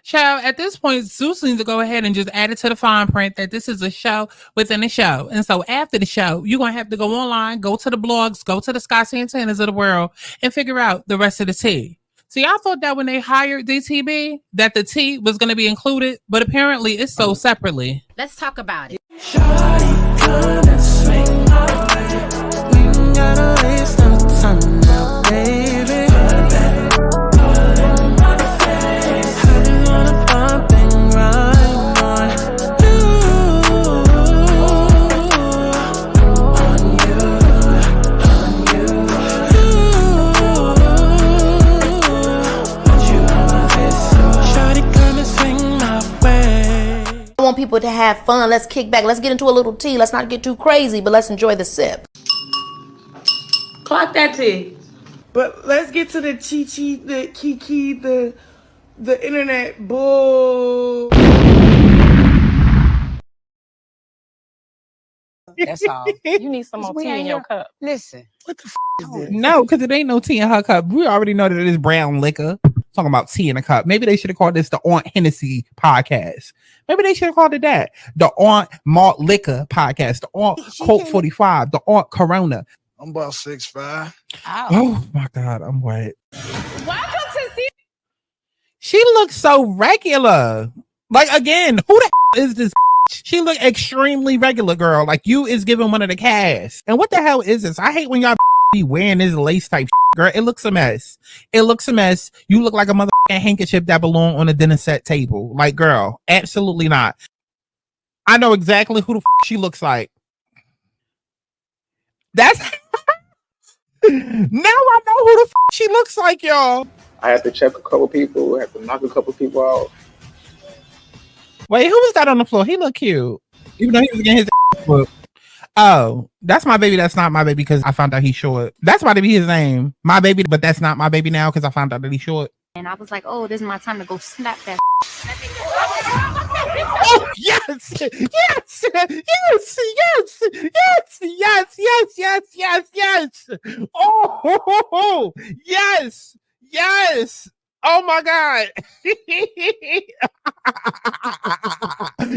Child, at this point, Zeus needs to go ahead and just add it to the fine print that this is a show within a show. And so after the show, you're going to have to go online, go to the blogs, go to the Sky Santanas of the world, and figure out the rest of the tea. See, I thought that when they hired DTB, that the tea was going to be included, but apparently it's sold separately. Let's talk about it. I want people to have fun. Let's kick back. Let's get into a little tea. Let's not get too crazy, but let's enjoy the sip. Clock that tea. But let's get to the chi-chi, the kiki, the internet bull. That's all. You need some more tea in your cup. Listen, what the is this? No, because it ain't no tea in her cup. We already know that it is brown liquor. Talking about tea in a cup. Maybe they should have called this the Aunt Hennessy podcast. Maybe they should have called it that. The Aunt Malt Liquor podcast. The Aunt Colt 45. The Aunt Corona. I'm about 6'5". Oh my God, I'm wet. Welcome to see. She looks so regular. Like, again, who the is this? She look extremely regular, girl. Like, you is giving one of the cast. And what the hell is this? I hate when y'all be wearing this lace type girl. It looks a mess. It looks a mess. You look like a motherfucking handkerchief that belong on a dinner set table. Like, girl, absolutely not. I know exactly who the she looks like. That's now I know who the she looks like, y'all. I had to check a couple people. I had to knock a couple people out. Wait, who was that on the floor? He looked cute, even though he was getting his whooped. Oh, that's my baby. That's not my baby because I found out he's short. That's about to be his name, my baby, but that's not my baby now because I found out that he's short. And I was like, oh, this is my time to go snap that. Oh, yes, yes, yes, yes, yes, yes, yes, yes. Oh, yes, yes. Oh my God.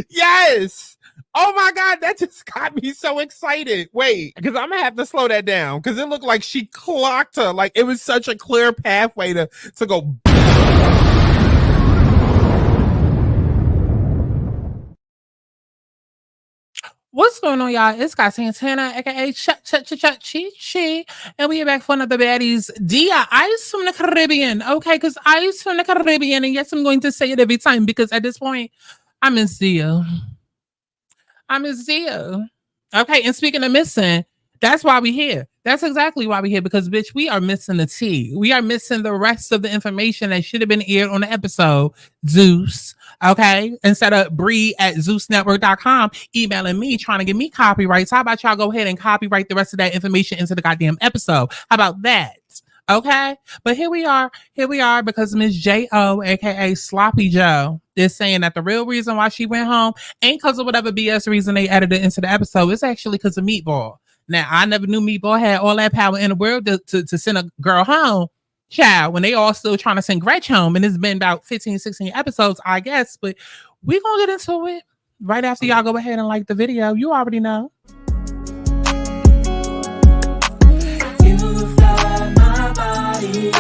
Yes. Oh my God, that just got me so excited. Wait, because I'm gonna have to slow that down because it looked like she clocked her. Like it was such a clear pathway to go. What's going on, y'all? It's got Santana, aka Chi, and we are back for another Baddies. Dia, Ice from the Caribbean. Okay, because Ice from the Caribbean, and yes, I'm going to say it every time because at this point, I miss Dia. I miss Dia. Okay, and speaking of missing, that's why we here. That's exactly why we here because, bitch, we are missing the tea. We are missing the rest of the information that should have been aired on the episode. Zeus. Okay, instead of Bree at ZeusNetwork.com emailing me trying to give me copyrights, how about y'all go ahead and copyright the rest of that information into the goddamn episode? How about that? Okay, but here we are because Miss J.O., aka Sloppy Joe, is saying that the real reason why she went home ain't because of whatever BS reason they edited into the episode. It's actually because of Meatball. Now, I never knew Meatball had all that power in the world to send a girl home. Child, when they all still trying to send Gretch home, and it's been about 15, 16 episodes, I guess, but we gonna get into it right after y'all go ahead and like the video. You already know. You've got my body.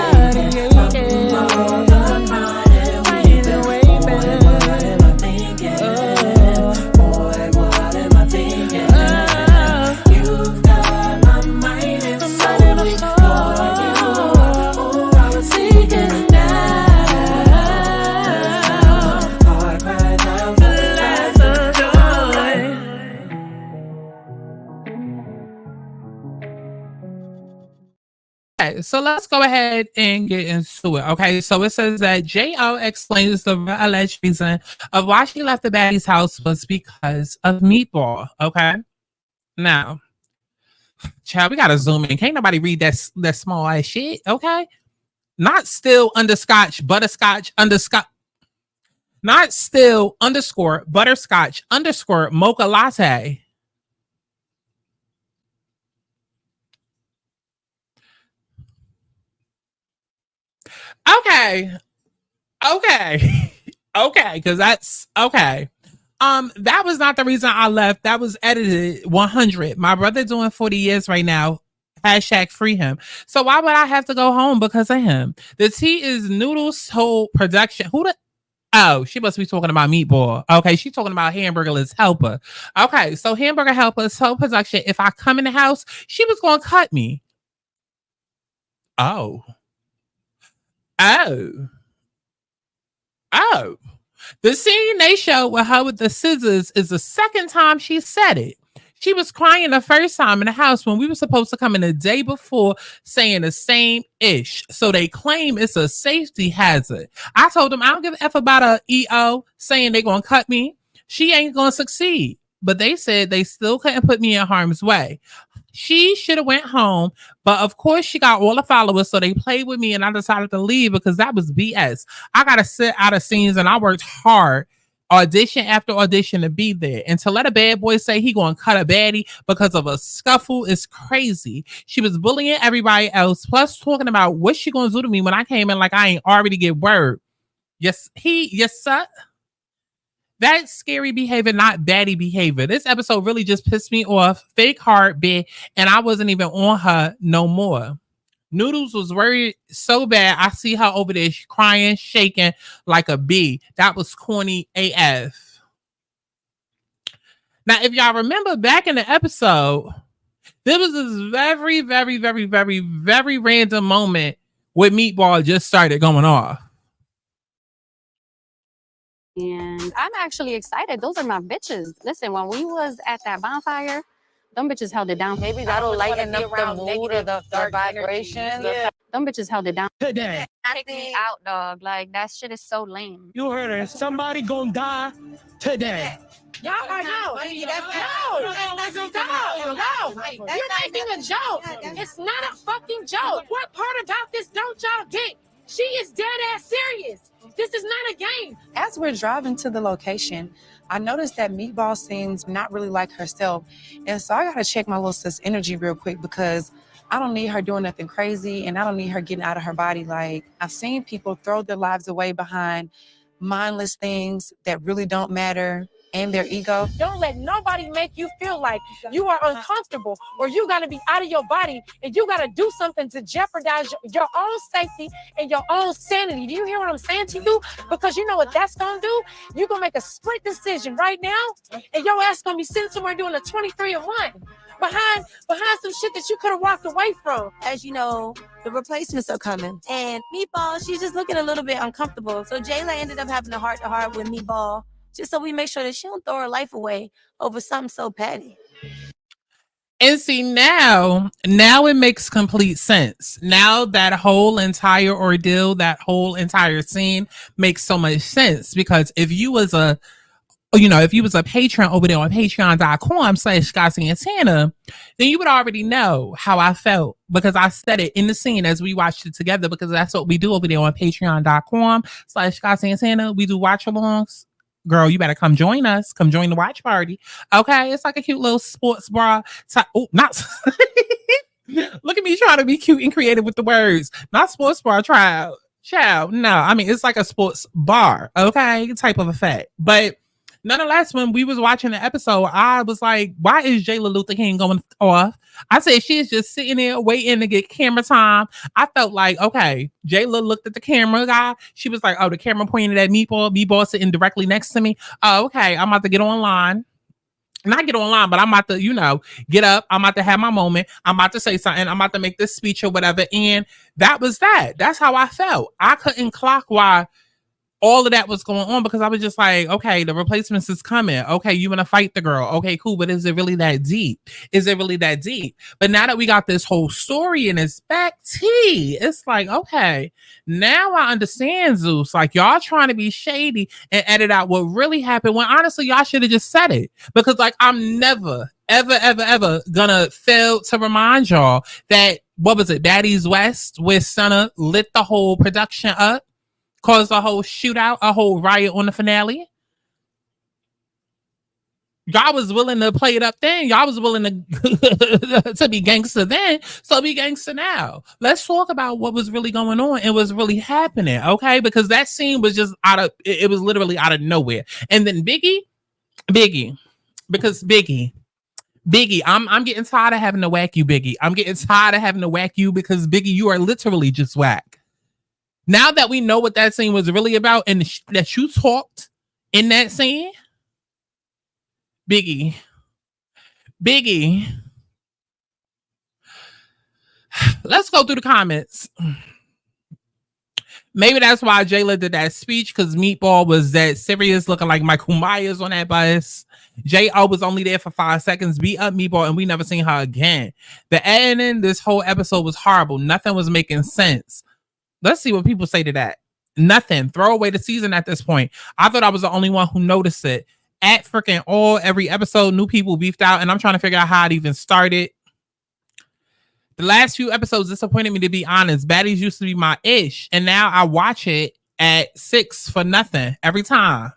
Okay, so let's go ahead and get into it. Okay, so it says that J.O. explains the alleged reason of why she left the Baddies' house was because of Meatball. Okay, now, child, we gotta zoom in. Can't nobody read that small ass shit. Okay, not still underscotch, butterscotch, underscotch. Not still underscore butterscotch underscore mocha latte. Okay. Okay, because that's okay. That was not the reason I left. That was edited 100. My brother doing 40 years right now. Hashtag free him. So why would I have to go home because of him? The tea is Noodles whole production. Who the Oh, she must be talking about Meatball. Okay, she's talking about Hamburgerless Helper. Okay, so Hamburger Helper's whole production. If I come in the house, she was gonna cut me. Oh. Oh. Oh. The scene they showed with her with the scissors is the second time she said it. She was crying the first time in the house when we were supposed to come in the day before saying the same ish. So they claim it's a safety hazard. I told them I don't give a F about a EO saying they're going to cut me. She ain't going to succeed. But they said they still couldn't put me in harm's way. She should have went home, but of course she got all the followers, so they played with me and I decided to leave because that was BS. I got to sit out of scenes and I worked hard, audition after audition to be there. And to let a bad boy say he going to cut a baddie because of a scuffle is crazy. She was bullying everybody else, plus talking about what she going to do to me when I came in like I ain't already get word. Yes, sir. That's scary behavior, not baddie behavior. This episode really just pissed me off. Fake heartbeat, and I wasn't even on her no more. Noodles was worried so bad. I see her over there crying, shaking like a bee. That was corny AF. Now, if y'all remember back in the episode, there was this very, very, very, very, very random moment where Meatball just started going off. And I'm actually excited. Those are my bitches. Listen, when we was at that bonfire, them bitches held it down. Maybe that'll lighten up the mood or the vibration. Yeah. Them bitches held it down. Today. Kick me out, dog. Like, that shit is so lame. You heard her. Somebody gonna die today. Y'all are no. You're making a joke. It's not a fucking joke. What part about this don't y'all get? She is dead ass serious. This is not a game. As we're driving to the location, I noticed that Meatball seems not really like herself. And so I got to check my little sis energy real quick because I don't need her doing nothing crazy and I don't need her getting out of her body. Like, I've seen people throw their lives away behind mindless things that really don't matter and their ego. Don't let nobody make you feel like you are uncomfortable or you got to be out of your body and you got to do something to jeopardize your own safety and your own sanity. Do you hear what I'm saying to you? Because you know what that's going to do? You're going to make a split decision right now and your ass going to be sitting somewhere doing a 23-1 behind some shit that you could have walked away from. As you know, the replacements are coming. And Meatball, she's just looking a little bit uncomfortable. So Jayla ended up having a heart-to-heart with Meatball just so we make sure that she don't throw her life away over something so petty. And see, now it makes complete sense. Now that whole entire ordeal, that whole entire scene makes so much sense because if you was a patron over there on patreon.com/SkySantana, then you would already know how I felt because I said it in the scene as we watched it together because that's what we do over there on patreon.com/SkySantana. We do watch alongs. Girl, you better come join us. Come join the watch party. Okay, it's like a cute little sports bra. Oh, not. Look at me trying to be cute and creative with the words. Not sports bra, child. No, I mean, it's like a sports bar, okay, type of effect. But nonetheless, when we was watching the episode, I was like, why is Jayla Luther King going off? I said, she's just sitting there waiting to get camera time. I felt like, okay, Jayla looked at the camera guy. She was like, oh, the camera pointed at Meatball. Meatball sitting directly next to me. Oh, okay, I'm about to get online. Not get online, but I'm about to, get up. I'm about to have my moment. I'm about to say something. I'm about to make this speech or whatever. And that was that. That's how I felt. I couldn't clock why all of that was going on because I was just like, okay, the replacements is coming. Okay, you want to fight the girl. Okay, cool. But is it really that deep? But now that we got this whole story and it's back tea, it's like, okay, now I understand Zeus. Like, y'all trying to be shady and edit out what really happened when honestly, y'all should have just said it. Because like, I'm never, ever gonna fail to remind y'all that, what was it, Baddies West, where Santana lit the whole production up? Caused a whole shootout, a whole riot on the finale. Y'all was willing to play it up then. Y'all was willing to to be gangster then. So be gangster now. Let's talk about what was really going on and what's really happening. Okay. Because that scene was just it was literally out of nowhere. And then Biggie, because Biggie, I'm getting tired of having to whack you, Biggie. I'm getting tired of having to whack you because Biggie, you are literally just whack. Now that we know what that scene was really about and that you talked in that scene, Biggie, let's go through the comments. Maybe that's why Jayla did that speech, because Meatball was that serious, looking like Michael Myers on that bus. J.O. was only there for 5 seconds, beat up Meatball, and we never seen her again. The editing this whole episode was horrible. Nothing was making sense. Let's see what people say to that. Nothing. Throw away the season at this point. I thought I was the only one who noticed it. At freaking every episode, new people beefed out, and I'm trying to figure out how it even started. The last few episodes disappointed me, to be honest. Baddies used to be my ish, and now I watch it at 6 for nothing every time.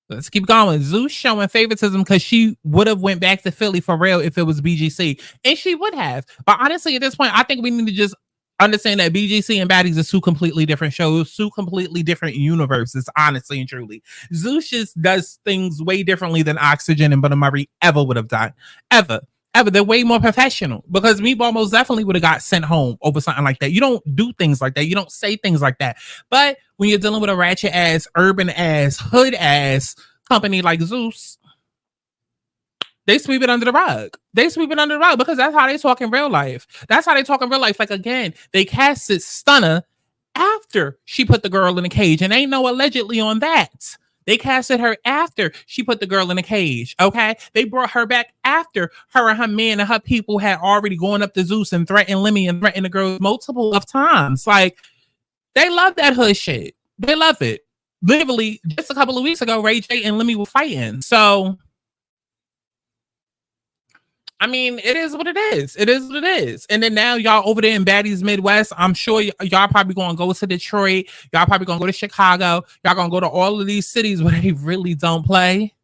Let's keep going. Zeus showing favoritism because she would have went back to Philly for real if it was BGC, and she would have. But honestly, at this point, I think we need to just understand that BGC and Baddies are two completely different shows, two completely different universes, honestly and truly. Zeus just does things way differently than Oxygen and Butter Murray ever would have done. Ever. They're way more professional, because Meatball most definitely would have got sent home over something like that. You don't do things like that. You don't say things like that. But when you're dealing with a ratchet ass, urban ass, hood ass company like Zeus, they sweep it under the rug. Because that's how they talk in real life. Like, again, they casted Stunner after she put the girl in a cage, and ain't no allegedly on that. They casted her after she put the girl in a cage, okay? They brought her back after her and her man and her people had already gone up to Zeus and threatened Lemmy and threatened the girl multiple of times. Like, they love that hood shit. They love it. Literally, just a couple of weeks ago, Ray J and Lemmy were fighting. So, I mean, it is what it is. And then now y'all over there in Baddies Midwest, I'm sure y'all probably going to go to Detroit. Y'all probably going to go to Chicago. Y'all going to go to all of these cities where they really don't play.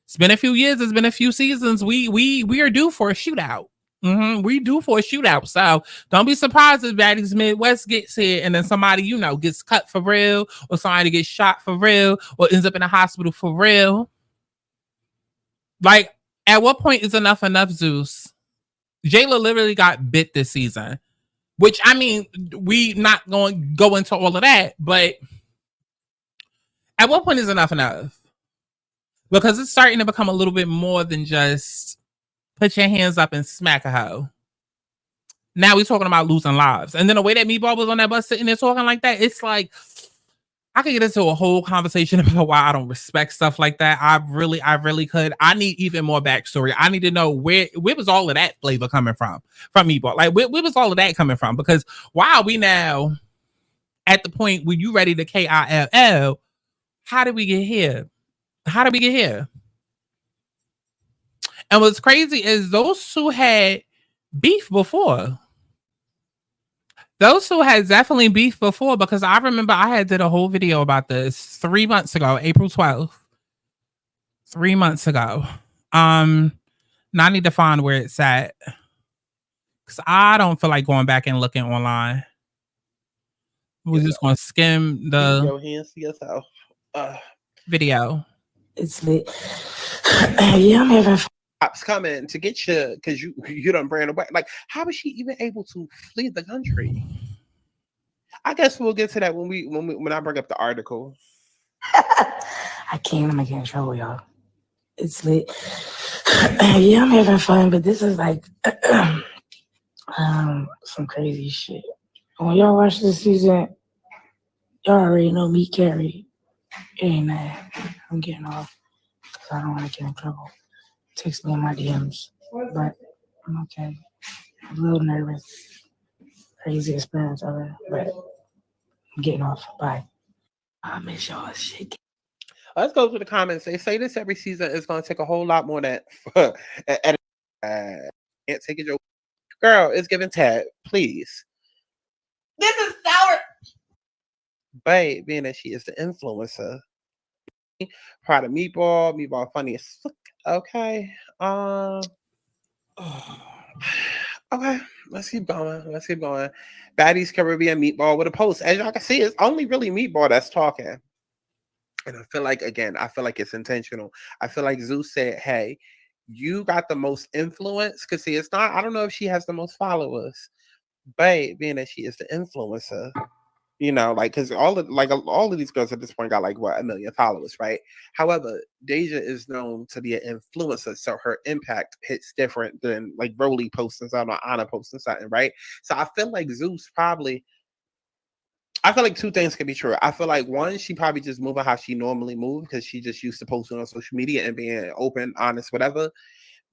It's been a few years. It's been a few seasons. We are due for a shootout. We due for a shootout. So don't be surprised if Baddies Midwest gets here and then somebody, gets cut for real, or somebody gets shot for real, or ends up in a hospital for real. Like, at what point is enough, Zeus? Jayla literally got bit this season, which, I mean, we not going to go into all of that, but at what point is enough? Because it's starting to become a little bit more than just put your hands up and smack a hoe. Now we're talking about losing lives. And then the way that Meatball was on that bus sitting there talking like that, it's like, I could get into a whole conversation about why I don't respect stuff like that. I really could. I need even more backstory. I need to know where was all of that flavor coming from Meatball. Like, where was all of that coming from? Because why are we now at the point where you ready to KILL? How did we get here? And what's crazy is those two had beef before. Those two had definitely beef before, because I remember I had did a whole video about this 3 months ago, April 12th. 3 months ago. Now I need to find where it's at, because I don't feel like going back and looking online. We're just going to skim the your hands to yourself. video. It's lit. Yeah, I'm having Cops coming to get you because you done ran away. Like, how was she even able to flee the country? I guess we'll get to that when I bring up the article. I can't. I'm gonna get in trouble, y'all. It's lit. Yeah, I'm having fun, but this is like some crazy shit. When y'all watch this season, y'all already know me, Carrie. It ain't that. I'm getting off because I don't want to get in trouble. Text me in my DMs, but I'm okay. I'm a little nervous. Crazy experience ever, but I'm getting off. Bye. I miss y'all shit. Let's go to the comments. They say this every season is going to take a whole lot more than can't take a joke. Girl, it's giving Tab, please. This is sour. Babe, being that she is the influencer. Proud of Meatball. Meatball funny as fuck. Okay. Okay, let's keep going. Let's keep going. Baddies Caribbean Meatball with a post. As y'all can see, it's only really Meatball that's talking. And I feel like, again, I feel like it's intentional. I feel like Zeus said, hey, you got the most influence. Because see, it's not, I don't know if she has the most followers, but being that she is the influencer, you know, like, because all of these girls at this point got like what, 1 million followers, right? However, Deja is known to be an influencer, so her impact hits different than like Broly posting something or Anna posting something, right? So I feel like Zeus probably, I feel like two things can be true. I feel like one, she probably just moving how she normally moves because she just used to posting on social media and being open, honest, whatever.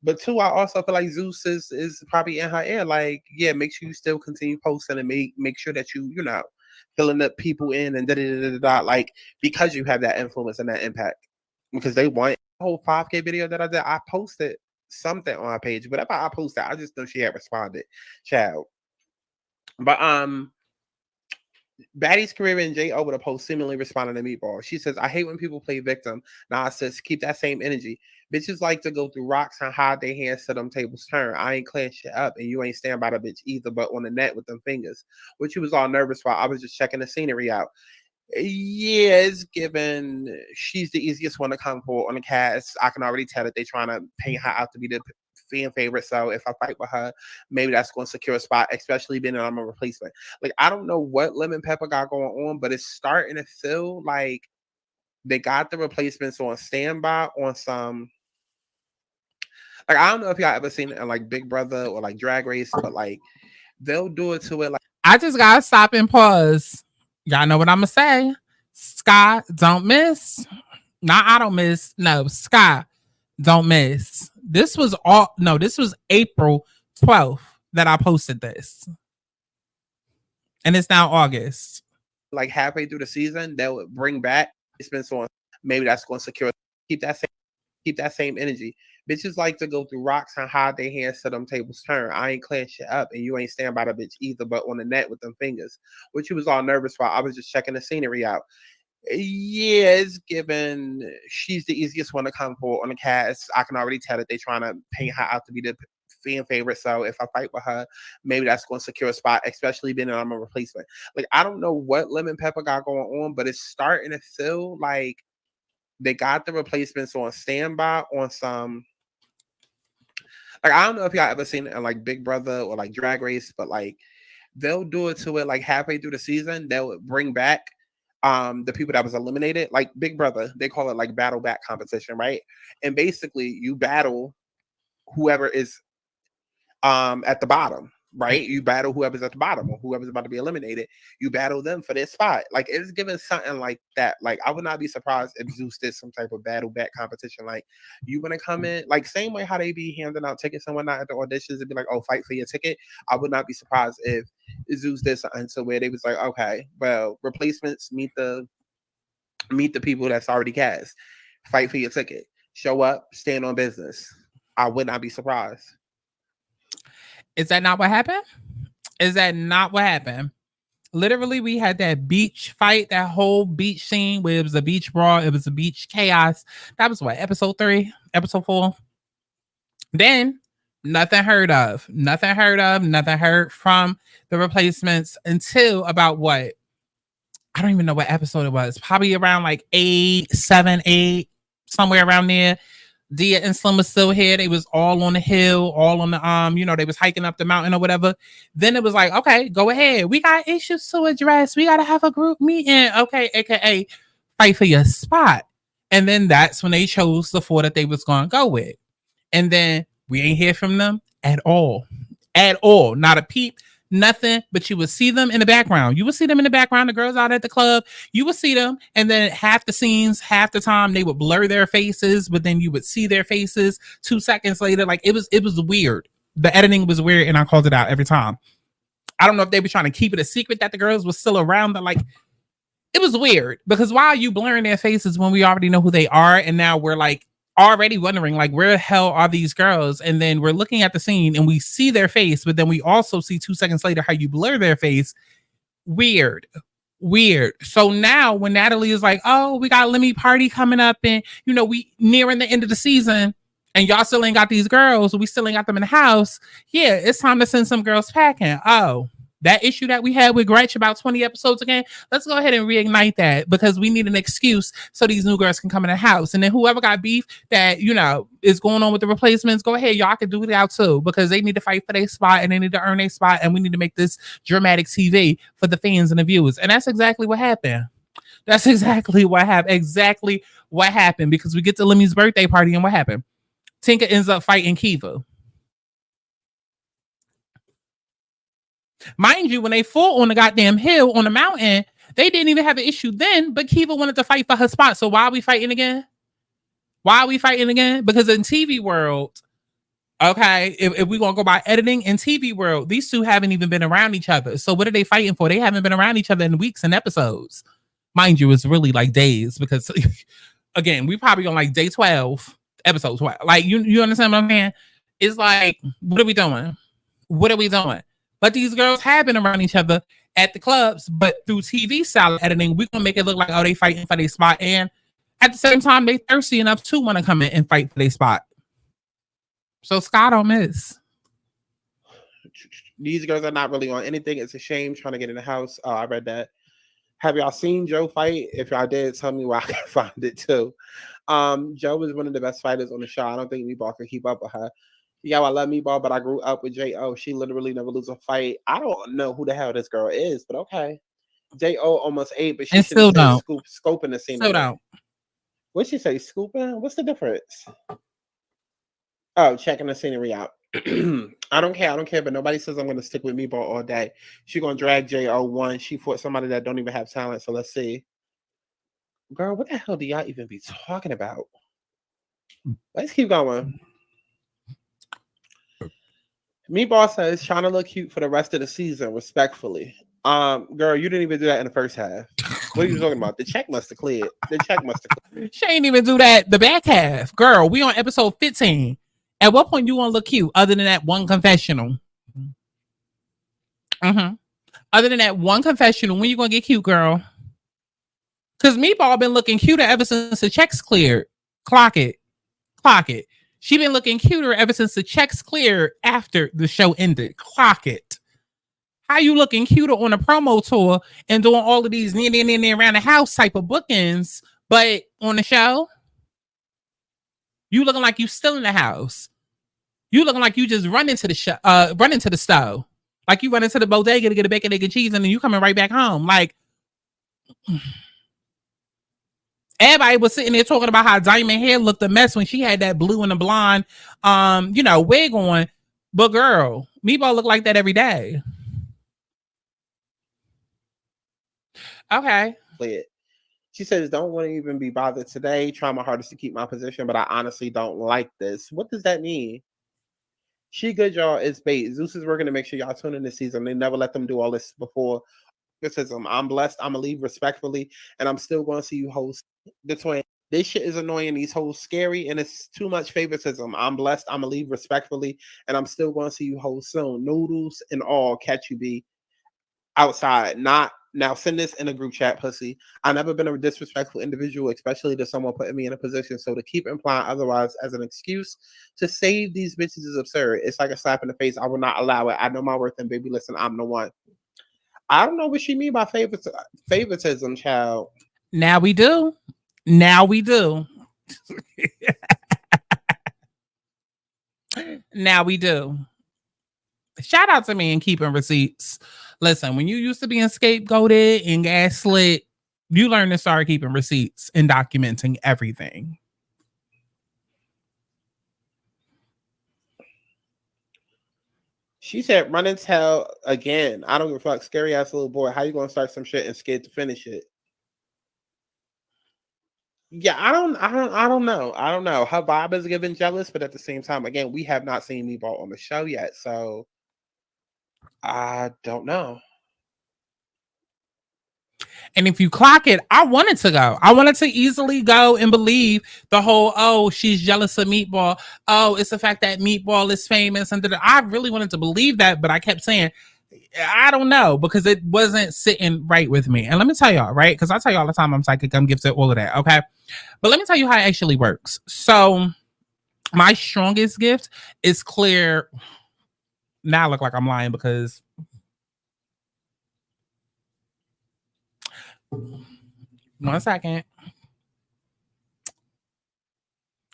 But two, I also feel like Zeus is probably in her ear, like, yeah, make sure you still continue posting and make sure that you know, filling up people in and da, like, because you have that influence and that impact. Because they want the whole 5K video that I did, I posted something on our page. Whatever I posted, I just know she had responded. Child. But Baddies Career and J over the post seemingly responding to Meatball. She says, I hate when people play victim. Nah, sis, keep that same energy. Bitches like to go through rocks and hide their hands to them tables turn. I ain't clearing shit up, and you ain't stand by the bitch either, but on the net with them fingers. Which you was all nervous for. I was just checking the scenery out. Yeah, it's given she's the easiest one to come for on the cast. I can already tell that they trying to paint her out to be the fan favorite. So if I fight with her, maybe that's going to secure a spot, especially being I'm a replacement. Like, I don't know what Lemon Pepper got going on, but it's starting to feel like they got the replacements on standby on some. Like, I don't know if y'all ever seen it in like Big Brother or like Drag Race, but like they'll do it to it. Like, I just gotta stop and pause. Y'all know what I'm gonna say. Sky, don't miss. Not I don't miss. No, Sky, don't miss. This was April 12th that I posted this. And it's now August. Like halfway through the season, they'll bring back replacements on. Maybe that's going to secure. Keep that same energy. Bitches like to go through rocks and hide their hands to them tables turn. I ain't clearing shit up, and you ain't stand by the bitch either, but on the net with them fingers. Which you was all nervous for. I was just checking the scenery out. Yeah, it's given she's the easiest one to come for on the cast. I can already tell that they trying to paint her out to be the fan favorite. So if I fight with her, maybe that's going to secure a spot, especially being I'm a replacement. Like, I don't know what Lemon Pepper got going on, but it's starting to feel like they got the replacements on standby on some. Like, I don't know if y'all ever seen it in like Big Brother or like Drag Race, but like they'll do it to it like halfway through the season. They'll bring back the people that was eliminated, like Big Brother. They call it like battle back competition, right? And basically you battle whoever is at the bottom, right? You battle whoever's at the bottom or whoever's about to be eliminated. You battle them for their spot. Like, it's given something like that. Like, I would not be surprised if Zeus did some type of battle back competition. Like, you want to come in, like, same way how they be handing out tickets and whatnot at the auditions and be like, oh, fight for your ticket. I would not be surprised if Zeus did something so where they was like, okay, well, replacements meet the people that's already cast. Fight for your ticket. Show up, stand on business. I would not be surprised. Is that not what happened? Is that not what happened? Literally, we had that beach fight, that whole beach scene where it was a beach brawl, it was a beach chaos. That was what, episode 3, episode 4. Then nothing heard from the replacements until about what? I don't even know what episode it was. Probably around like 7, 8, somewhere around there. Dia and Slim was still here. They was all on the hill, all on the they was hiking up the mountain or whatever. Then it was like, okay, go ahead. We got issues to address. We gotta have a group meeting. Okay, aka fight for your spot. And then that's when they chose the 4 that they was gonna go with. And then we ain't hear from them at all. At all. Not a peep. Nothing, but you would see them in the background. You would see them in the background, the girls out at the club. You would see them, and then half the scenes, half the time, they would blur their faces, but then you would see their faces 2 seconds later. Like, it was weird. The editing was weird, and I called it out every time. I don't know if they were trying to keep it a secret that the girls were still around, but like, it was weird because why are you blurring their faces when we already know who they are? And now we're like, already wondering, like, where the hell are these girls? And then we're looking at the scene and we see their face, but then we also see 2 seconds later how you blur their face. Weird. Weird. So now when Natalie is like, oh, we got Lemmy party coming up and, you know, we nearing the end of the season and y'all still ain't got these girls, we still ain't got them in the house. Yeah, it's time to send some girls packing. Oh, that issue that we had with Gretch about 20 episodes again, let's go ahead and reignite that because we need an excuse so these new girls can come in the house. And then whoever got beef that, you know, is going on with the replacements, go ahead, y'all can do it out too because they need to fight for their spot and they need to earn their spot and we need to make this dramatic TV for the fans and the viewers. And that's exactly what happened. That's exactly what happened. Exactly what happened because we get to Lemmy's birthday party and what happened? Tinka ends up fighting Kiva. Mind you, when they fought on the goddamn hill on the mountain, they didn't even have an issue then, but Kiva wanted to fight for her spot. So why are we fighting again? Why are we fighting again? Because in TV world, okay, if we're going to go by editing in TV world, these two haven't even been around each other. So what are they fighting for? They haven't been around each other in weeks and episodes. Mind you, it's really like days because, again, we probably on like day 12, episode 12. Like, you understand what I'm saying? It's like, what are we doing? What are we doing? But these girls have been around each other at the clubs, but through TV style editing, we're going to make it look like, oh, they fighting for their spot. And at the same time, they thirsty enough to want to come in and fight for their spot. So Scott don't miss. These girls are not really on anything. It's a shame trying to get in the house. Oh, I read that. Have y'all seen Joe fight? If y'all did, tell me where I can find it too. Joe is one of the best fighters on the show. I don't think Meatball can keep up with her. Yeah, I love Meatball, but I grew up with J.O. She literally never loses a fight. I don't know who the hell this girl is, but okay. J.O. almost 8, but she still don't. Scoping the scene. Still don't. What'd she say? Scooping? What's the difference? Oh, checking the scenery out. I don't care, but nobody says I'm going to stick with Meatball all day. She's going to drag J.O. 1. She fought somebody that don't even have talent, so let's see. Girl, what the hell do y'all even be talking about? Let's keep going. Meatball says trying to look cute for the rest of the season, respectfully. Girl, you didn't even do that in the first half. What are you talking about? The check must have cleared. The check must have cleared. She ain't even do that the back half. Girl, we on episode 15. At what point you want to look cute other than that one confessional? Other than that one confessional, when you going to get cute, girl? Because Meatball been looking cuter ever since the checks cleared. Clock it. Clock it. She been looking cuter ever since the checks cleared after the show ended. Clock it. How you looking cuter on a promo tour and doing all of these near around the house type of bookings, but on the show, you looking like you still in the house. You looking like you just run into the stove. Like you run into the bodega to get a bacon, egg, and cheese, and then you coming right back home. Like everybody was sitting there talking about how Diamond hair looked a mess when she had that blue and the blonde, wig on. But girl, Meatball look like that every day. Okay. She says, don't want to even be bothered today. Try my hardest to keep my position, but I honestly don't like this. What does that mean? She good, y'all. It's bait. Zeus is working to make sure y'all tune in this season. They never let them do all this before. I'm blessed. I'm going to leave respectfully, and I'm still going to see you host the twin. This shit is annoying. These hoes scary, and it's too much favoritism. I'm blessed. I'm going to leave respectfully, and I'm still going to see you host soon. Noodles and all. Catch you be outside. Not now. Send this in a group chat, pussy. I've never been a disrespectful individual, especially to someone putting me in a position. So to keep implying otherwise as an excuse to save these bitches is absurd. It's like a slap in the face. I will not allow it. I know my worth, and baby, listen, I'm the one. I don't know what she mean by favoritism, child. Now we do. Now we do. Now we do. Shout out to me and keeping receipts. Listen, when you used to being scapegoated and gaslit, you learn to start keeping receipts and documenting everything. She said, run and tell again. I don't give a fuck. Scary ass little boy. How you gonna start some shit and scared to finish it? Yeah, I don't know. I don't know. Her vibe is giving jealous, but at the same time, again, we have not seen Meatball on the show yet, so I don't know. And if you clock it, I wanted to go. I wanted to easily go and believe the whole, oh, she's jealous of Meatball. Oh, it's the fact that Meatball is famous. And I really wanted to believe that, but I kept saying, I don't know, because it wasn't sitting right with me. And let me tell y'all, right? Because I tell you all the time I'm psychic, I'm gifted, all of that, okay? But let me tell you how it actually works. So my strongest gift is clear. Now I look like I'm lying because one second.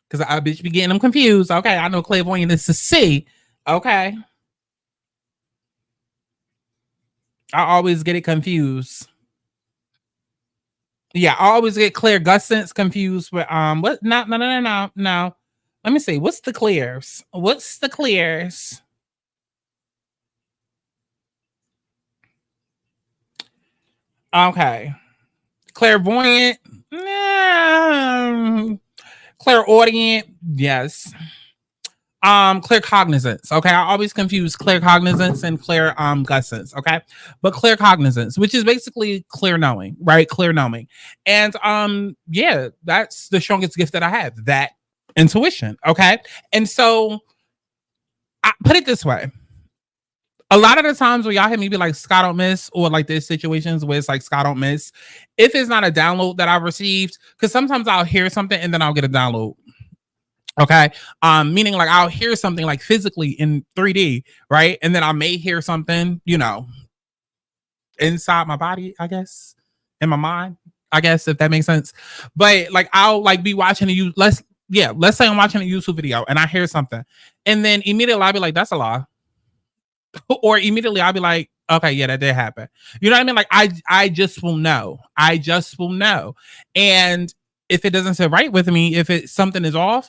Because I bitch be getting them confused. Okay, I know clairvoyant is to see. Okay. I always get it confused. Yeah, I always get clairgustance confused with what no. Let me see. What's the clears? What's the clears? Okay. Clairvoyant. Clairaudient. Yes. Claircognizance. Okay, I always confuse claircognizance and clairgustance. Okay, but claircognizance, which is basically clear knowing, right? Clear knowing, and yeah, that's the strongest gift that I have. That intuition. Okay, and so I put it this way. A lot of the times when y'all hear me be like Scott don't miss, or like there's situations where it's like Scott don't miss, if it's not a download that I've received, because sometimes I'll hear something and then I'll get a download. Okay. Meaning like I'll hear something like physically in 3D, right? And then I may hear something, you know, inside my body, I guess, in my mind, I guess, if that makes sense. But like I'll like be watching let's say I'm watching a YouTube video and I hear something, and then immediately I'll be like, that's a lie. Or immediately I'll be like, okay, yeah, that did happen. You know what I mean? Like I just will know. I just will know. And if it doesn't sit right with me, if something is off,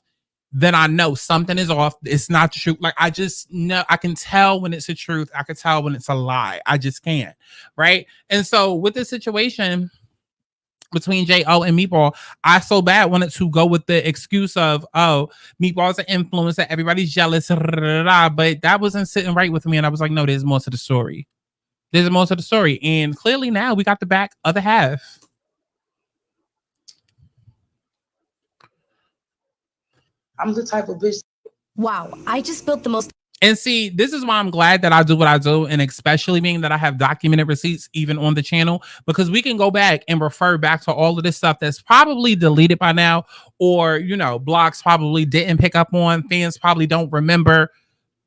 then I know something is off. It's not the truth. Like I just know, I can tell when it's the truth. I can tell when it's a lie. I just can't. Right. And so with this situation between J.O. and Meatball, I so bad wanted to go with the excuse of, oh, Meatball's an influencer, everybody's jealous, but that wasn't sitting right with me. And I was like, no, there's more to the story. There's more to the story. And clearly now we got the back other half. I'm the type of bitch. Wow, I just built the most. And see, this is why I'm glad that I do what I do, and especially being that I have documented receipts even on the channel, because we can go back and refer back to all of this stuff that's probably deleted by now, or, you know, blogs probably didn't pick up on, fans probably don't remember.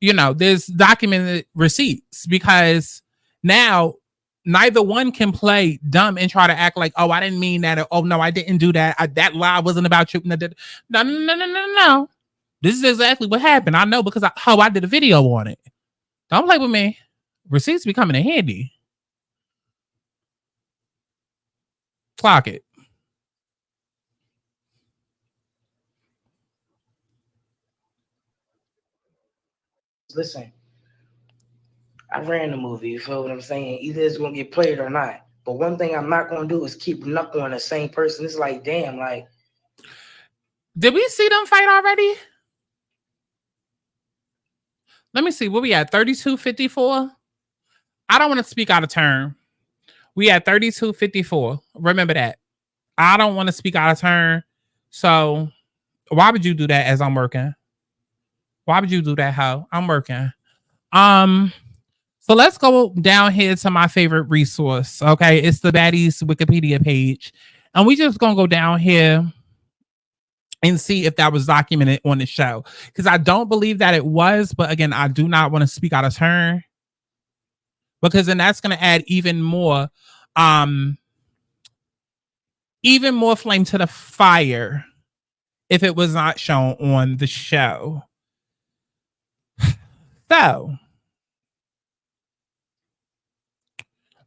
You know, there's documented receipts, because now neither one can play dumb and try to act like, oh, I didn't mean that. Or, oh, no, I didn't do that. That lie wasn't about you. No. This is exactly what happened. I know because I did a video on it. Don't play with me. Receipts be coming in handy. Clock it. Listen, I ran the movie, you feel what I'm saying? Either it's gonna get played or not. But one thing I'm not gonna do is keep knuckling on the same person. It's like, damn, like. Did we see them fight already? Let me see. What we at? 32-54? I don't want to speak out of turn. We at 32-54. Remember that. I don't want to speak out of turn. So why would you do that as I'm working? Why would you do that, ho? I'm working. So let's go down here to my favorite resource. Okay, it's the Baddies Wikipedia page. And we just gonna go down here and see if that was documented on the show. Because I don't believe that it was, but again, I do not want to speak out of turn. Because then that's gonna add even more flame to the fire if it was not shown on the show. So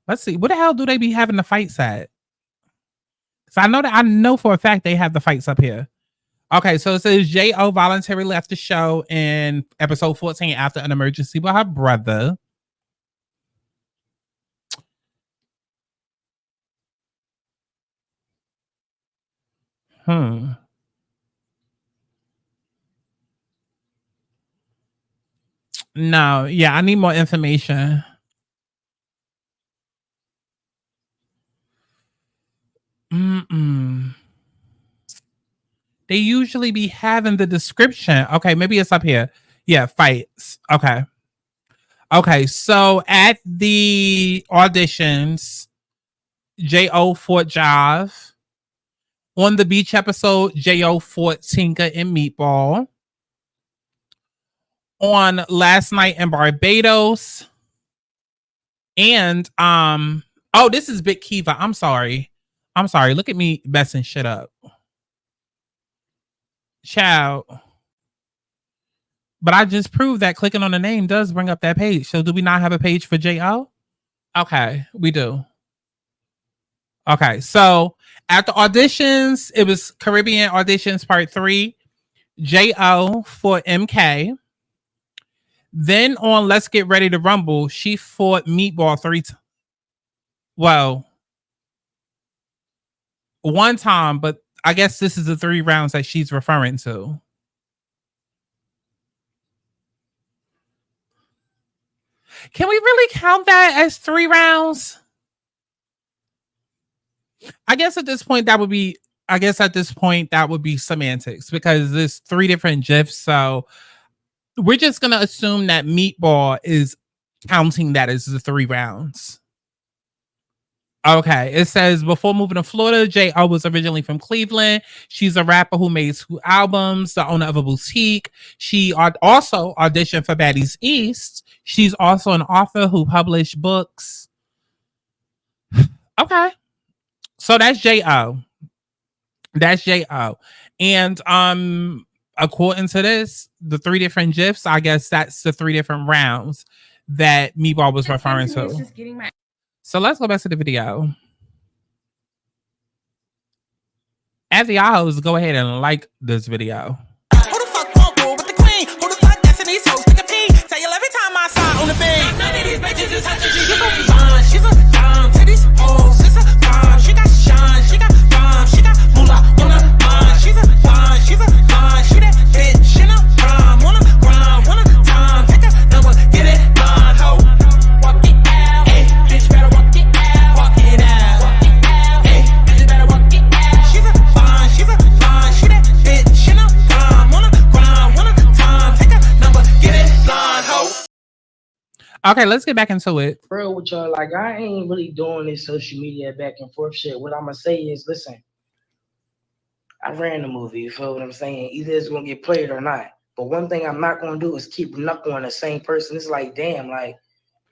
let's see. What the hell do they be having the fights at? So I know for a fact they have the fights up here. Okay, so it says J.O. voluntarily left the show in episode 14 after an emergency with her brother. No, yeah, I need more information. They usually be having the description. Okay, maybe it's up here. Yeah, fights. Okay. Okay, so at the auditions, J.O. fought Jive. On the beach episode, J.O. fought Tinka and Meatball. On Last Night in Barbados. And, oh, this is Big Kiva. I'm sorry. Look at me messing shit up. Child. But I just proved that clicking on the name does bring up that page. So do we not have a page for J.O.? Okay, we do. Okay, so at the auditions, it was Caribbean Auditions Part 3. J.O. for MK. Then on Let's Get Ready to Rumble, she fought Meatball 3 times. Well, one time, but I guess this is the 3 rounds that she's referring to. Can we really count that as 3 rounds? I guess at this point that would be semantics because there's 3 different GIFs. So we're just going to assume that Meatball is counting that as the 3 rounds. Okay, it says before moving to Florida, J.O. was originally from Cleveland. She's a rapper who made 2 albums, the owner of a boutique. She also auditioned for Baddies East. She's also an author who published books. Okay, so that's J.O. That's J.O. And according to this, the 3 different GIFs, I guess that's the 3 different rounds that Meatball was referring to. So let's go back to the video. After y'all go ahead and like this video. Who the fuck won't roll with the queen? Who the fuck dancing these hoes? Take a pee. Tell you every time I saw on the beat. None of these bitches is touching you. She's a bomb. She's a dime. To these hoes, she's a bomb. She got shine. She got bomb. She got moolah on her mind. She's a bomb. She's a bomb. She that bitch in a prime. Wanna grind. Wanna time. Take a number. Get it blind. Ho. Walk it out. Hey, bitch better walk it out. Walk it out. Walk it out. Hey, bitch better walk it out. She's a bomb. She's a bomb. She that bitch in a prime. Wanna grind. Wanna time. Take a number. Get it blind. Ho. Okay, let's get back into it. Bro, with y'all, like, I ain't really doing this social media back and forth shit. What I'm gonna say is, listen, I ran the movie, you feel what I'm saying? Either it's gonna get played or not. But one thing I'm not gonna do is keep knuckling on the same person. It's like, damn, like,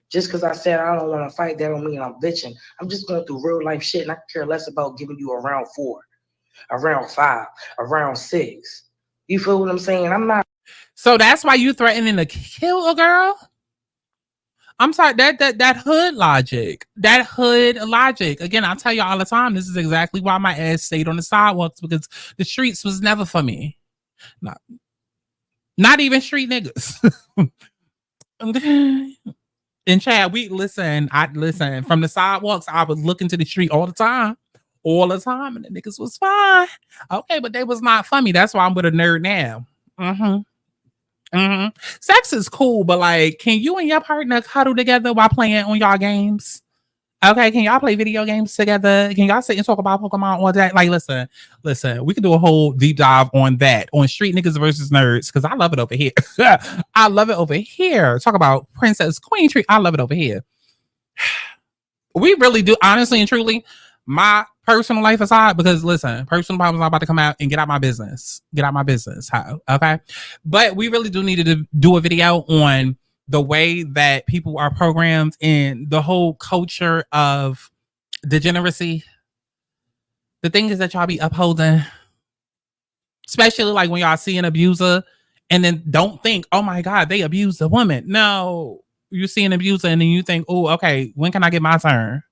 just because I said I don't want to fight, that don't mean I'm bitching. I'm just going through real life shit, and I care less about giving you a round 4, a round 5, a round 6. You feel what I'm saying? I'm not. So that's why you threatening to kill a girl? I'm sorry, that hood logic. That hood logic. Again, I tell you all the time, this is exactly why my ass stayed on the sidewalks, because the streets was never for me. Not even street niggas. And Chad, I listen from the sidewalks. I was looking to the street all the time, and the niggas was fine. Okay, but they was not for me. That's why I'm with a nerd now. Sex is cool, but like, can you and your partner cuddle together while playing on y'all games? Okay, can y'all play video games together? Can y'all sit and talk about Pokemon all day? Like, listen, we can do a whole deep dive on that, on street niggas versus nerds, because I love it over here. I love it over here. Talk about Princess Queen Tree. I love it over here. We really do, honestly and truly. My personal life aside, because listen, personal problems are about to come out and get out my business. How? Okay. But we really do need to do a video on the way that people are programmed in the whole culture of degeneracy. The thing is that y'all be upholding, especially like when y'all see an abuser and then don't think, oh my God, they abused a woman. No, you see an abuser and then you think, oh, okay, when can I get my turn?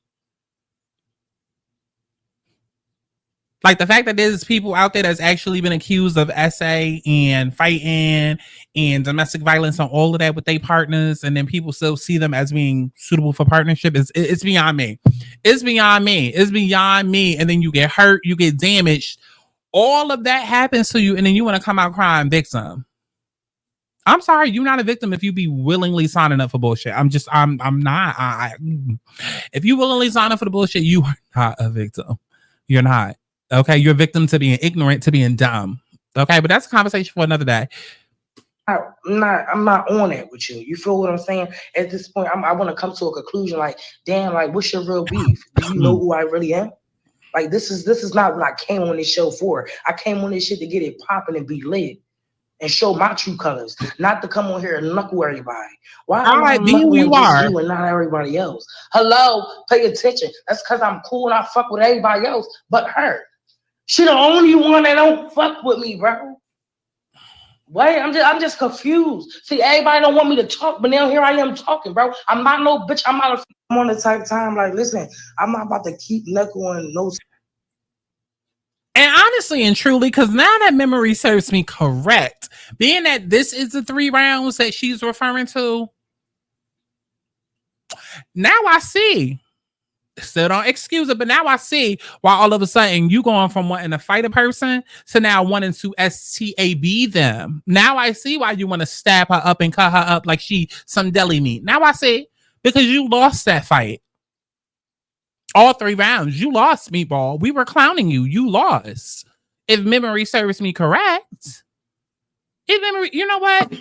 Like the fact that there's people out there that's actually been accused of SA and fighting and domestic violence and all of that with their partners, and then people still see them as being suitable for partnership, it's beyond me. It's beyond me. And then you get hurt, you get damaged. All of that happens to you, and then you want to come out crying victim. I'm sorry, you're not a victim if you be willingly signing up for bullshit. I'm not. If you willingly sign up for the bullshit, you are not a victim. You're not. Okay, you're a victim to being ignorant, to being dumb. Okay, but that's a conversation for another day. I'm not on it with you. You feel what I'm saying? At this point, I want to come to a conclusion. Like, damn, like, what's your real beef? Do you know who I really am? Like, this is not what I came on this show for. I came on this shit to get it popping and be lit and show my true colors, not to come on here and knuckle everybody. Why am I knuckling just you and not everybody else? Hello, pay attention. That's because I'm cool and I fuck with everybody else but her. She the only one that don't fuck with me, bro. Wait, I'm just confused. See, everybody don't want me to talk, but now here I am talking, bro. I'm not no bitch. I'm on the type of time, like, listen, I'm not about to keep knuckling no. And honestly and truly, because now that memory serves me correct, being that this is the 3 rounds that she's referring to, now I see. Still don't excuse it, but now I see why all of a sudden you going from wanting to fight a person to now wanting to STAB them. Now I see why you want to stab her up and cut her up like she some deli meat. Now I see, because you lost that fight. All 3 rounds, you lost, Meatball. We were clowning you. You lost. If memory serves me correct. If memory, you know what?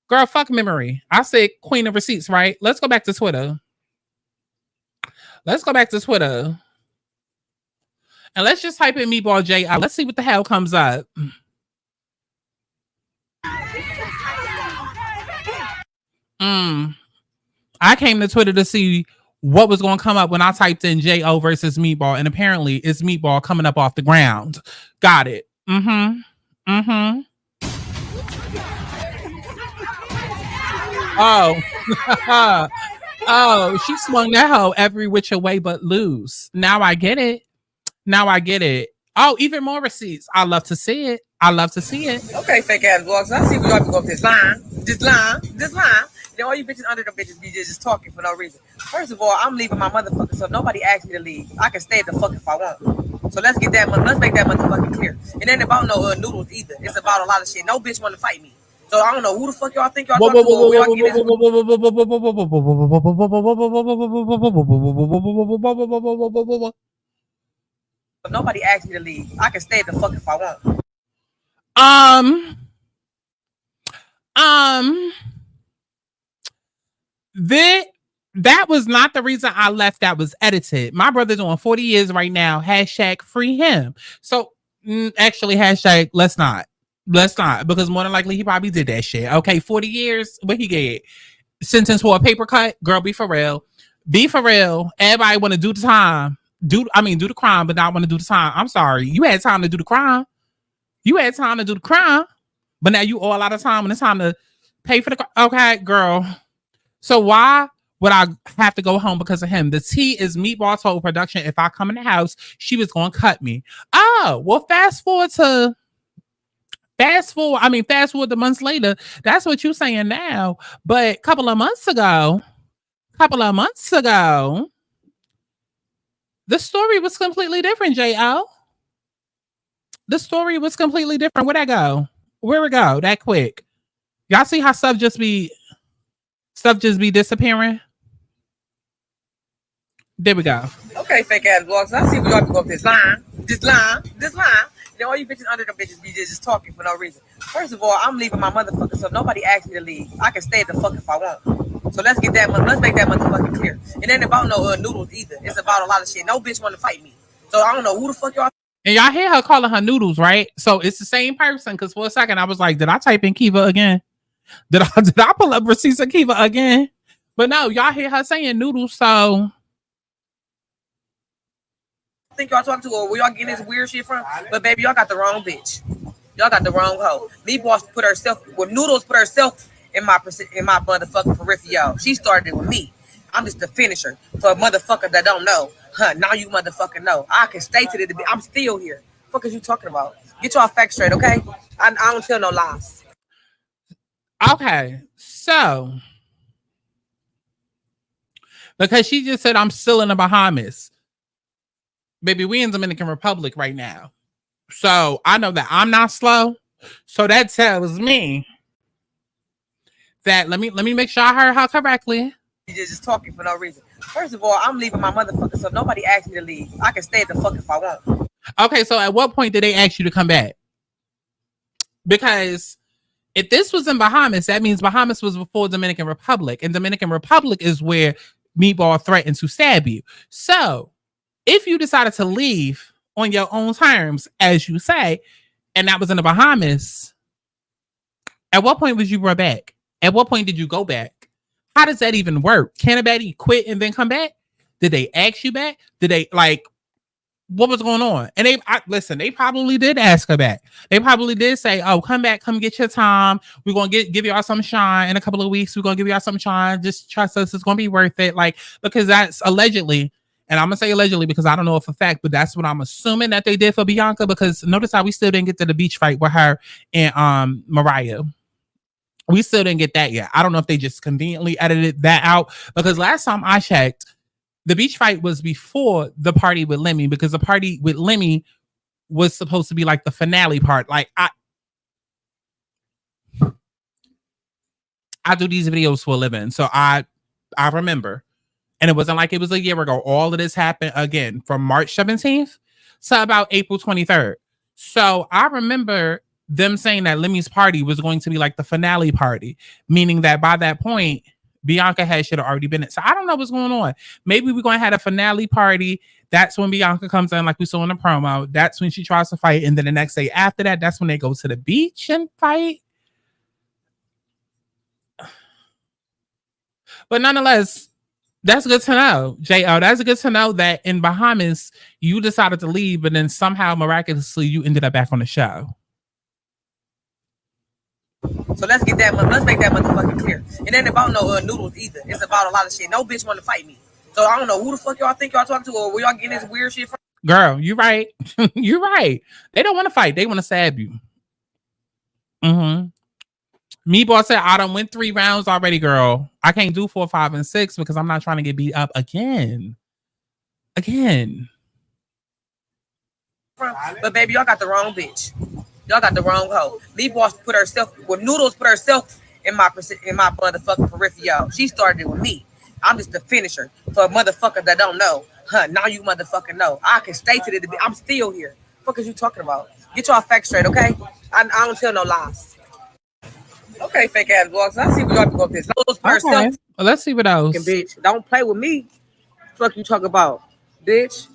Girl, fuck memory. I said queen of receipts, right? Let's go back to Twitter. Let's go back to Twitter. And let's just type in Meatball J. Let's see what the hell comes up. I came to Twitter to see what was going to come up when I typed in J.O. versus Meatball. And apparently it's Meatball coming up off the ground. Got it. Oh. Oh, she swung that hoe every which way but loose. Now I get it. Oh, even more receipts. I love to see it. Okay, fake ass vlogs. I see we got to go up this line. Then all you bitches under them bitches be just talking for no reason. First of all, I'm leaving my motherfucker, so if nobody asked me to leave, I can stay the fuck if I want. So let's make that motherfucking clear. It ain't about no noodles either. It's about a lot of shit. No bitch want to fight me. So I don't know who the fuck y'all think y'all talking to. If nobody asked me to leave, I can stay the fuck if I want. That was not the reason I left. That was edited. My brother's on 40 years right now. Hashtag free him. So actually hashtag let's not, because more than likely he probably did that shit. Okay, 40 years, what he get? Sentence for a paper cut? Girl, be for real. Everybody want to do the time. Do the crime, but not want to do the time. I'm sorry. You had time to do the crime. But now you all out of time when it's time to pay for the crime. Okay, girl. So why would I have to go home because of him? The tea is Meatball told production if I come in the house, she was going to cut me. Oh, well, fast forward the months later. That's what you're saying now. But a couple of months ago, the story was completely different, J.O. The story was completely different. Where'd I go? Where it go? That quick. Y'all see how stuff just be disappearing? There we go. Okay, fake ass vlogs. I see we got to go up this line. Then all you bitches under them bitches be just talking for no reason. First of all, I'm leaving my motherfucker, so if nobody asked me to leave, I can stay the fuck if I want. So let's make that motherfucking clear. It ain't about no noodles either. It's about a lot of shit. No bitch want to fight me. So I don't know who the fuck y'all. And y'all hear her calling her noodles, right? So it's the same person. Because for a second I was like, did I type in Kiva again? Did I pull up receipts of Kiva again? But no, y'all hear her saying noodles. So think y'all talking to, or where y'all getting this weird shit from? But baby, y'all got the wrong bitch. Y'all got the wrong hoe. Meatball put herself, Noodles put herself in my motherfucking peripheral. She started it with me. I'm just the finisher for a motherfucker that don't know. Now you motherfucking know. I can stay to the. I'm still here. What is you talking about? Get y'all facts straight, okay? I don't tell no lies. Okay, so because she just said I'm still in the Bahamas. Baby, we in Dominican Republic right now. So I know that I'm not slow. So that tells me that let me make sure I heard her correctly. You just talking for no reason. First of all, I'm leaving my motherfucker, so if nobody asked me to leave, I can stay the fuck if I want. Okay, so at what point did they ask you to come back? Because If this was in Bahamas, that means Bahamas was before Dominican Republic, and Dominican Republic is where Meatball threatened to stab you. So if you decided to leave on your own terms, as you say, and that was in the Bahamas, at what point was you brought back? At what point did you go back? How does that even work? Can a baddie quit and then come back? Did they ask you back? Did they what was going on? And they probably did ask her back. They probably did say, oh, come back, come get your time. We're going to give y'all some shine in a couple of weeks. We're going to give y'all some shine. Just trust us. It's going to be worth it. Because that's allegedly, and I'm going to say allegedly because I don't know if a fact, but that's what I'm assuming that they did for Bianca, because notice how we still didn't get to the beach fight with her and Mariah. We still didn't get that yet. I don't know if they just conveniently edited that out, because last time I checked, the beach fight was before the party with Lemmy, because the party with Lemmy was supposed to be the finale part. I do these videos for a living, so I remember. And it wasn't like it was a year ago. All of this happened again from March 17th to about April 23rd. So I remember them saying that Lemmy's party was going to be the finale party, meaning that by that point, Bianca should have already been it. So I don't know what's going on. Maybe we're going to have a finale party. That's when Bianca comes in, like we saw in the promo. That's when she tries to fight. And then the next day after that, that's when they go to the beach and fight. But nonetheless, that's good to know, J.O. That's good to know that in Bahamas, you decided to leave, but then somehow, miraculously, you ended up back on the show. So let's make that motherfucking clear. It ain't about no noodles either. It's about a lot of shit. No bitch want to fight me. So I don't know who the fuck y'all think y'all talking to, or where y'all getting this weird shit from. Girl, you right. You right. They don't want to fight. They want to stab you. Meatball said, I done went 3 rounds already, girl. I can't do 4, 5, and 6 because I'm not trying to get beat up again. But baby, y'all got the wrong bitch. Y'all got the wrong hoe. Meatball put herself, Noodles put herself in my motherfucking peripheral. She started it with me. I'm just the finisher for a motherfucker that don't know. Now you motherfucking know. I can stay to the. I'm still here. What is you talking about? Get y'all facts straight, okay? I don't tell no lies. Okay, fake ass blogs. I see what y'all be going this. Noodles put herself. Well, let's see what else. Bitch, don't play with me. Fuck you talk about, bitch.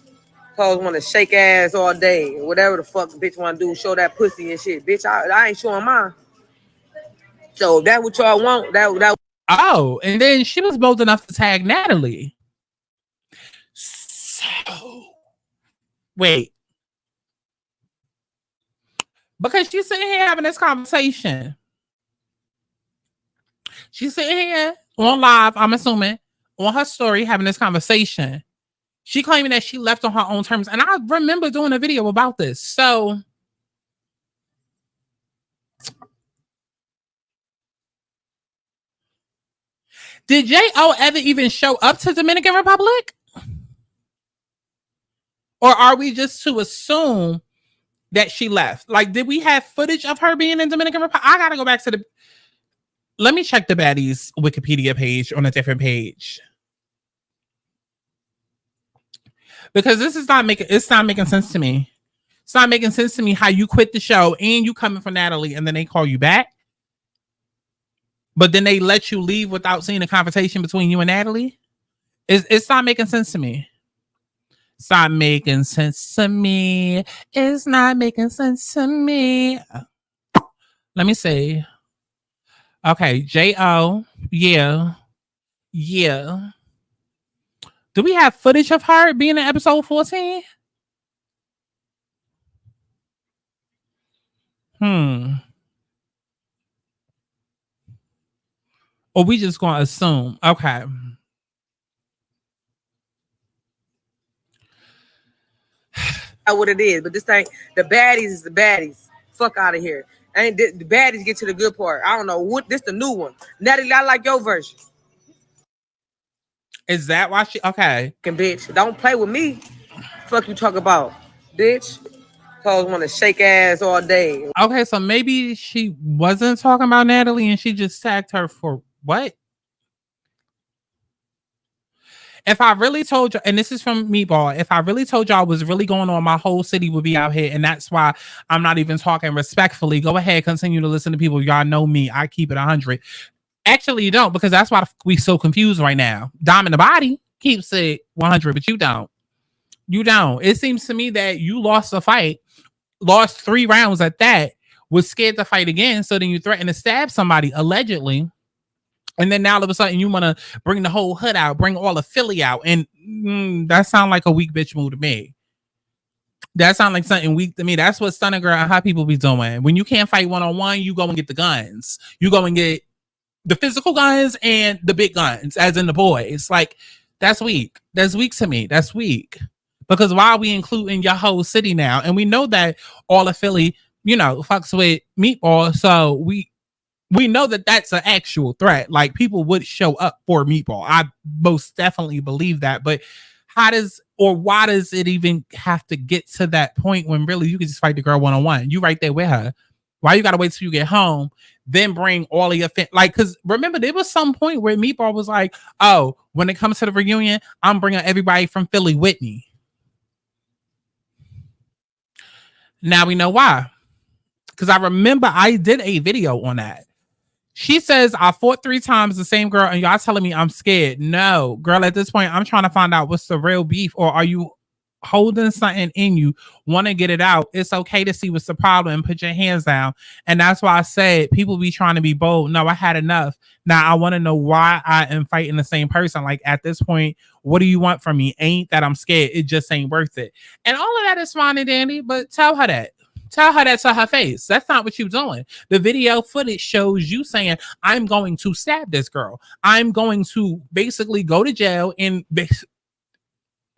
Cause want to shake ass all day, whatever the fuck bitch want to do, show that pussy and shit. Bitch, I ain't showing mine. So that what y'all want? That. Oh, and then she was bold enough to tag Natalie. So wait, because she's sitting here having this conversation. She's sitting here on live, I'm assuming, on her story having this conversation. She claiming that she left on her own terms. And I remember doing a video about this. So did J.O. ever even show up to Dominican Republic? Or are we just to assume that she left? Did we have footage of her being in Dominican Republic? I got to go back to let me check the Baddies Wikipedia page on a different page. Because it's not making sense to me. It's not making sense to me how you quit the show and you coming for Natalie and then they call you back. But then they let you leave without seeing a conversation between you and Natalie. It's not making sense to me. It's not making sense to me. It's not making sense to me. Let me see. Okay, J.O. Yeah. Do we have footage of her being in episode 14? Or we just gonna assume? Okay. What it is, but this thing, the baddies is the baddies. Fuck out of here. Ain't the baddies get to the good part? I don't know what this the new one. Natalie, I like your version. Is that why she okay? Bitch, don't play with me. Fuck you talk about, bitch. Cause want to shake ass all day. Okay, so maybe she wasn't talking about Natalie and she just tagged her for what? If I really told you, and this is from Meatball, if I really told y'all was really going on, my whole city would be out here. And that's why I'm not even talking respectfully. Go ahead, continue to listen to people. Y'all know me. I keep it 100. Actually, you don't, because that's why we so confused right now. Dom in the body keeps it 100, but you don't. You don't. It seems to me that you lost a fight, lost 3 rounds at that, was scared to fight again. So then you threaten to stab somebody, allegedly. And then now all of a sudden you want to bring the whole hood out, bring all of Philly out. And that sounds like a weak bitch move to me. That sounds like something weak to me. That's what Stunner Girl and how people be doing. When you can't fight one-on-one, you go and get the guns. You go and get the physical guns and the big guns, as in the boys. Like, that's weak. That's weak to me. That's weak. Because why are we including your whole city now? And we know that all of Philly, you know, fucks with Meatball. So we know that that's an actual threat. Like, people would show up for Meatball. I most definitely believe that. But why does it even have to get to that point when really you can just fight the girl one-on-one? You right there with her. Why you got to wait till you get home, then bring all of your like, because remember, there was some point where Meatball was like, oh, when it comes to the reunion, I'm bringing everybody from Philly with me. Now we know why. Because I remember I did a video on that. She says, I fought 3 times the same girl and y'all telling me I'm scared. No, girl, at this point, I'm trying to find out what's the real beef, or are you holding something in you, want to get it out? It's okay to see what's the problem and put your hands down. And that's why I said people be trying to be bold. No, I had enough. Now I want to know why I am fighting the same person. Like, at this point, what do you want from me? Ain't that I'm scared. It just ain't worth it. And all of that is fine and dandy, but tell her that. Tell her that to her face. That's not what you're doing. The video footage shows you saying, I'm going to stab this girl. I'm going to basically go to jail and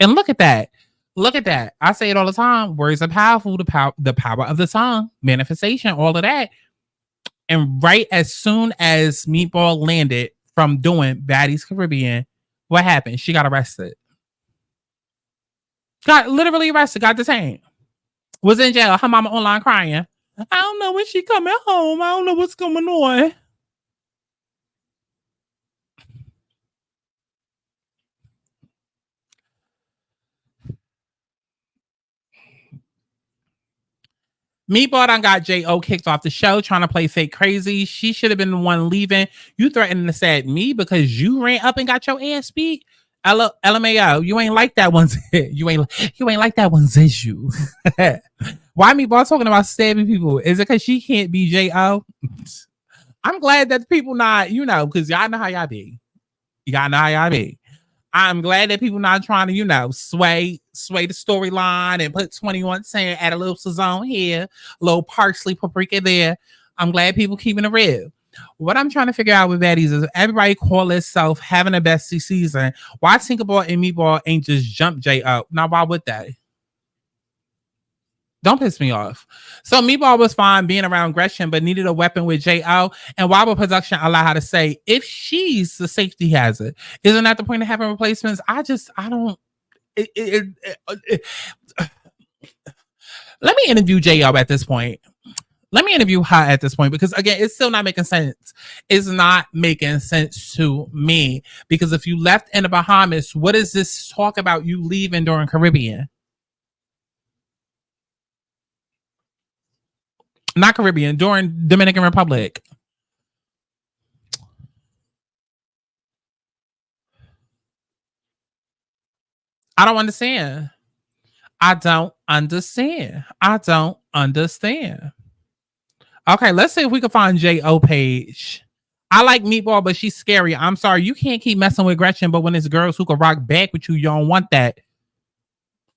look at that. Look at that. I say it all the time. Words are powerful. The power of the tongue, manifestation, all of that. And right as soon as Meatball landed from doing Baddies Caribbean, what happened? She got arrested. Got literally arrested. Got detained. Was in jail. Her mama online crying. I don't know when she coming home. I don't know what's going on. Meatball done got J.O. kicked off the show trying to play fake crazy. She should have been the one leaving. You threatening to stab me because you ran up and got your ass beat. LMAO, you ain't like that one. You ain't like that one, Zeus. Why Meatball talking about stabbing people? Is it because she can't be J.O.? I'm glad that people not, because y'all know how y'all be. Y'all know how y'all be. I'm glad that people not trying to, sway the storyline and put 2110, add a little Sazone here, a little parsley paprika there. I'm glad people keeping it real. What I'm trying to figure out with Baddies is everybody call itself having a bestie season. Why Tinkerbell and Meatball ain't just jump J up? Now, why would they? Don't piss me off. So Meatball was fine being around Gretchen, but needed a weapon with J.O. And why would production allow her to say, if she's the safety hazard, isn't that the point of having replacements? I don't. Let me interview J.O. at this point. Let me interview her at this point, because again, it's still not making sense. It's not making sense to me, because if you left in the Bahamas, what is this talk about you leaving during Caribbean? Not Caribbean, during Dominican Republic. I don't understand. I don't understand. Okay, let's see if we can find J.O. page. I like Meatball, but she's scary. I'm sorry. You can't keep messing with Gretchen, but when it's girls who can rock back with you, you don't want that.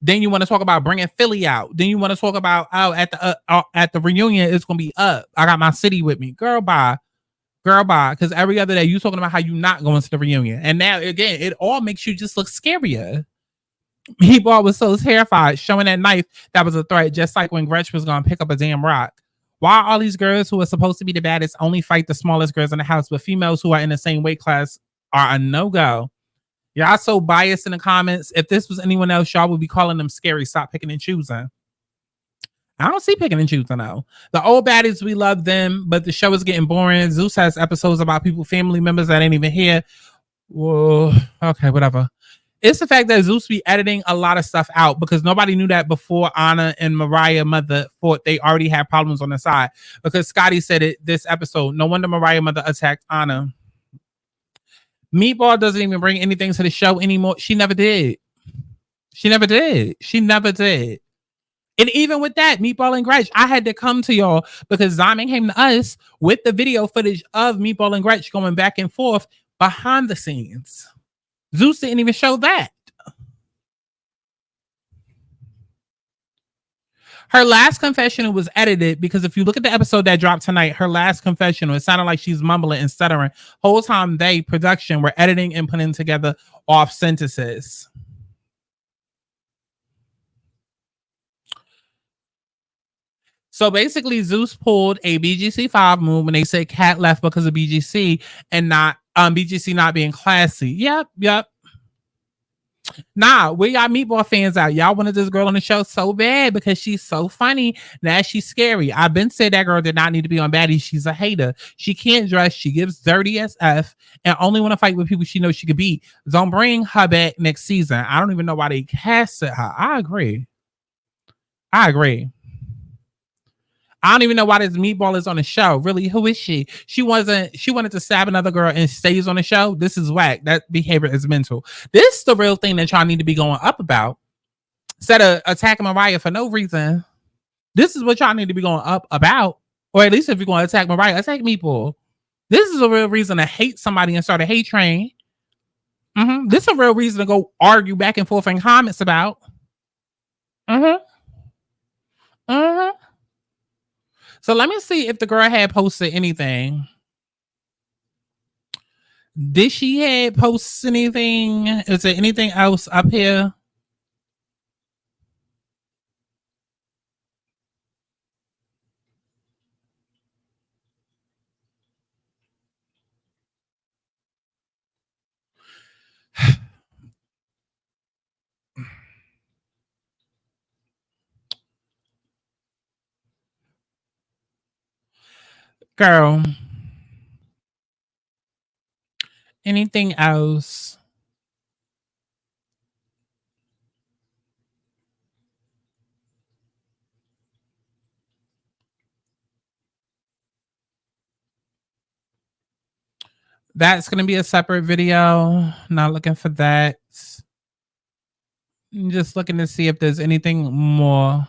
Then you want to talk about bringing Philly out. Then you want to talk about, at the reunion, it's going to be up. I got my city with me. Girl, bye. Because every other day you talking about how you not going to the reunion. And now, again, it all makes you just look scarier. Meatball was so terrified, showing that knife that was a threat, just like when Gretchen was going to pick up a damn rock. Why all these girls who are supposed to be the baddest only fight the smallest girls in the house, but females who are in the same weight class are a no-go? Y'all so biased in the comments. If this was anyone else, y'all would be calling them scary. Stop picking and choosing. I don't see picking and choosing, though. The old baddies, we love them, but the show is getting boring. Zeus has episodes about family members that ain't even here. Whoa, okay, whatever. It's the fact that Zeus be editing a lot of stuff out because nobody knew that before Anna and Mariah mother thought they already had problems on the side. Because Scotty said it this episode. No wonder Mariah mother attacked Anna. Meatball doesn't even bring anything to the show anymore. She never did. She never did. She never did. And even with that, Meatball and Gretch, I had to come to y'all because Diamond came to us with the video footage of Meatball and Gretch going back and forth behind the scenes. Zeus didn't even show that. Her last confessional was edited because if you look at the episode that dropped tonight, her last confessional, it sounded like she's mumbling and stuttering. Whole time they, production, were editing and putting together off sentences. So basically, Zeus pulled a BGC 5 move when they said Cat left because of BGC and not BGC not being classy. Yep. Nah, where y'all Meatball fans out? Y'all wanted this girl on the show so bad because she's so funny. Now she's scary. I've been said that girl did not need to be on Baddies. She's a hater. She can't dress. She gives dirty as F and only want to fight with people she knows she could beat. Don't bring her back next season. I don't even know why they casted her. I agree. I don't even know why this Meatball is on the show. Really, who is she? She wanted to stab another girl and stays on the show. This is whack. That behavior is mental. This is the real thing that y'all need to be going up about. Instead of attacking Mariah for no reason. This is what y'all need to be going up about. Or at least if you're going to attack Mariah, attack Meatball. This is a real reason to hate somebody and start a hate train. This is a real reason to go argue back and forth in comments about. So let me see if the girl had posted anything. Did she had post anything? Is there anything else up here? Girl. Anything else? That's going to be a separate video. Not looking for that. I'm just looking to see if there's anything more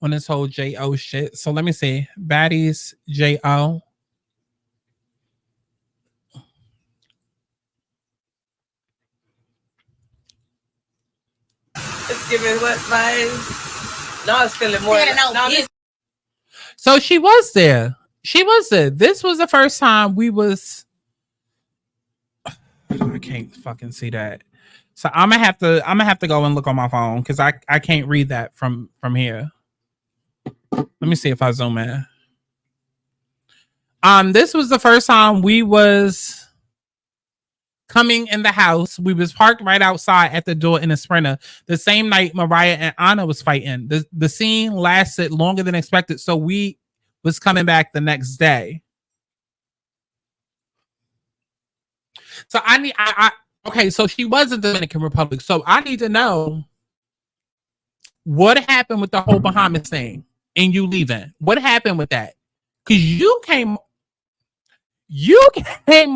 on this whole J.O. shit. So let me see. Baddies, J.O. It's giving what vibes? No, it's feeling more. So she was there. She was there. This was the first time we was. I can't fucking see that. So I'm gonna have to go and look on my phone because I can't read that from here. Let me see if I zoom in. This was the first time we was coming in the house. We was parked right outside at the door in a Sprinter. The same night Mariah and Anna was fighting. The scene lasted longer than expected, so we was coming back the next day. So okay, so she was in the Dominican Republic. So I need to know what happened with the whole Bahamas thing and you leaving. What happened with that? Because you came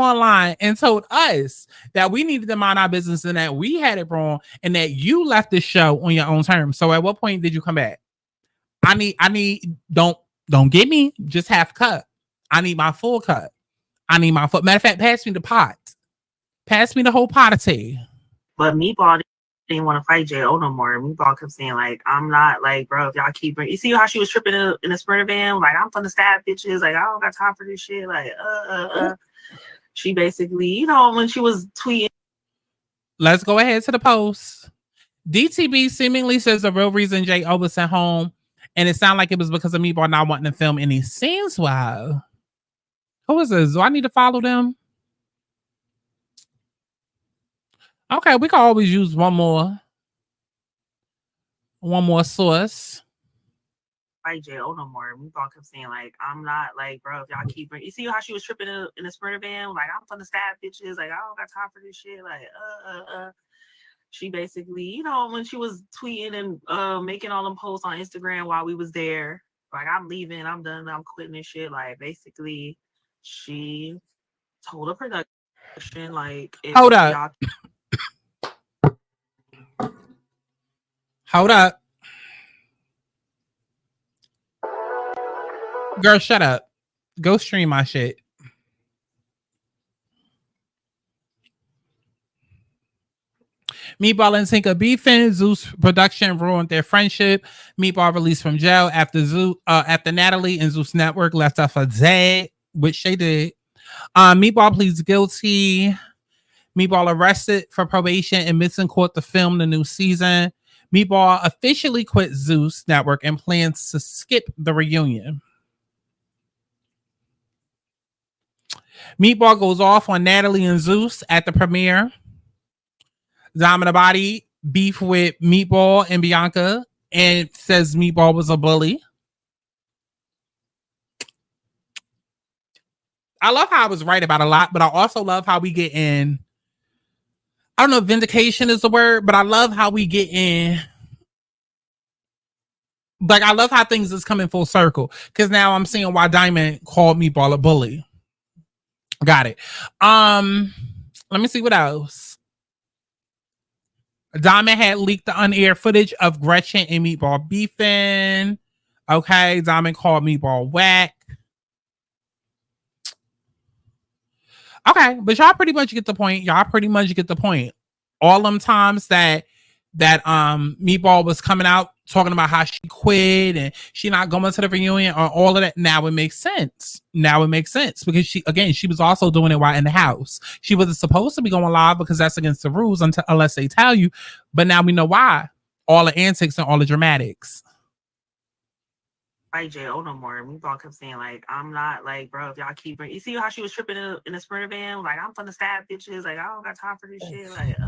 online and told us that we needed to mind our business and that we had it wrong and that you left the show on your own terms. So at what point did you come back? I need don't get me just half cut. I need my full cut. I need my full. Matter of fact, pass me the pot. Pass me the whole pot of tea. But Meatball didn't want to fight J.O. no more. Meatball kept saying, like, I'm not, like, bro, if y'all keep bringing... You see how she was tripping in a Sprinter van? Like, I'm gonna stab bitches. Like, I don't got time for this shit. Like, She basically, you know, when she was tweeting... Let's go ahead to the post. DTB seemingly says the real reason J.O. was sent home, and it sounded like it was because of Meatball not wanting to film any scenes. Wow. Who is this? Do I need to follow them? Okay, we can always use one more source. Fight J.O. no more. Meatball kept saying, like, I'm not, like, bro, if y'all keep bringing... You see how she was tripping in a Sprinter van? Like, I'm gonna stab bitches. Like, I don't got time for this shit. Like, she basically, you know, when she was tweeting and making all them posts on Instagram while we was there, like, I'm leaving, I'm done, I'm quitting and shit. Like, basically, she told a production, like, if Hold up. y'all Hold up. Girl, shut up. Go stream my shit. Meatball and Tinker beefing. Zeus production ruined their friendship. Meatball released from jail after Natalie and Zeus Network left off for dead, which they did. Meatball pleads guilty. Meatball arrested for probation and missing court to film the new season. Meatball officially quit Zeus Network and plans to skip the reunion. Meatball goes off on Natalie and Zeus at the premiere. Diamond Body beef with Meatball and Bianca and says Meatball was a bully. I love how I was right about a lot, but I also love how we get in. I don't know if vindication is the word, but I love how we get in. Like, I love how things is coming full circle because now I'm seeing why Diamond called Meatball a bully. Got it. Let me see what else. Diamond had leaked the unaired footage of Gretchen and Meatball beefing. Okay, Diamond called Meatball whack. Okay, but y'all pretty much get the point. All them times that Meatball was coming out talking about how she quit and she not going to the reunion or all of that. Now it makes sense. Because she was also doing it while in the house. She wasn't supposed to be going live because that's against the rules unless they tell you. But now we know why. All the antics and all the dramatics. JO no more. Meatball kept saying, like, I'm not, like, bro, if y'all keep bringing, you see how she was tripping in a Sprinter van? Like, I'm finna stab bitches. Like, I don't got time for this shit. Like,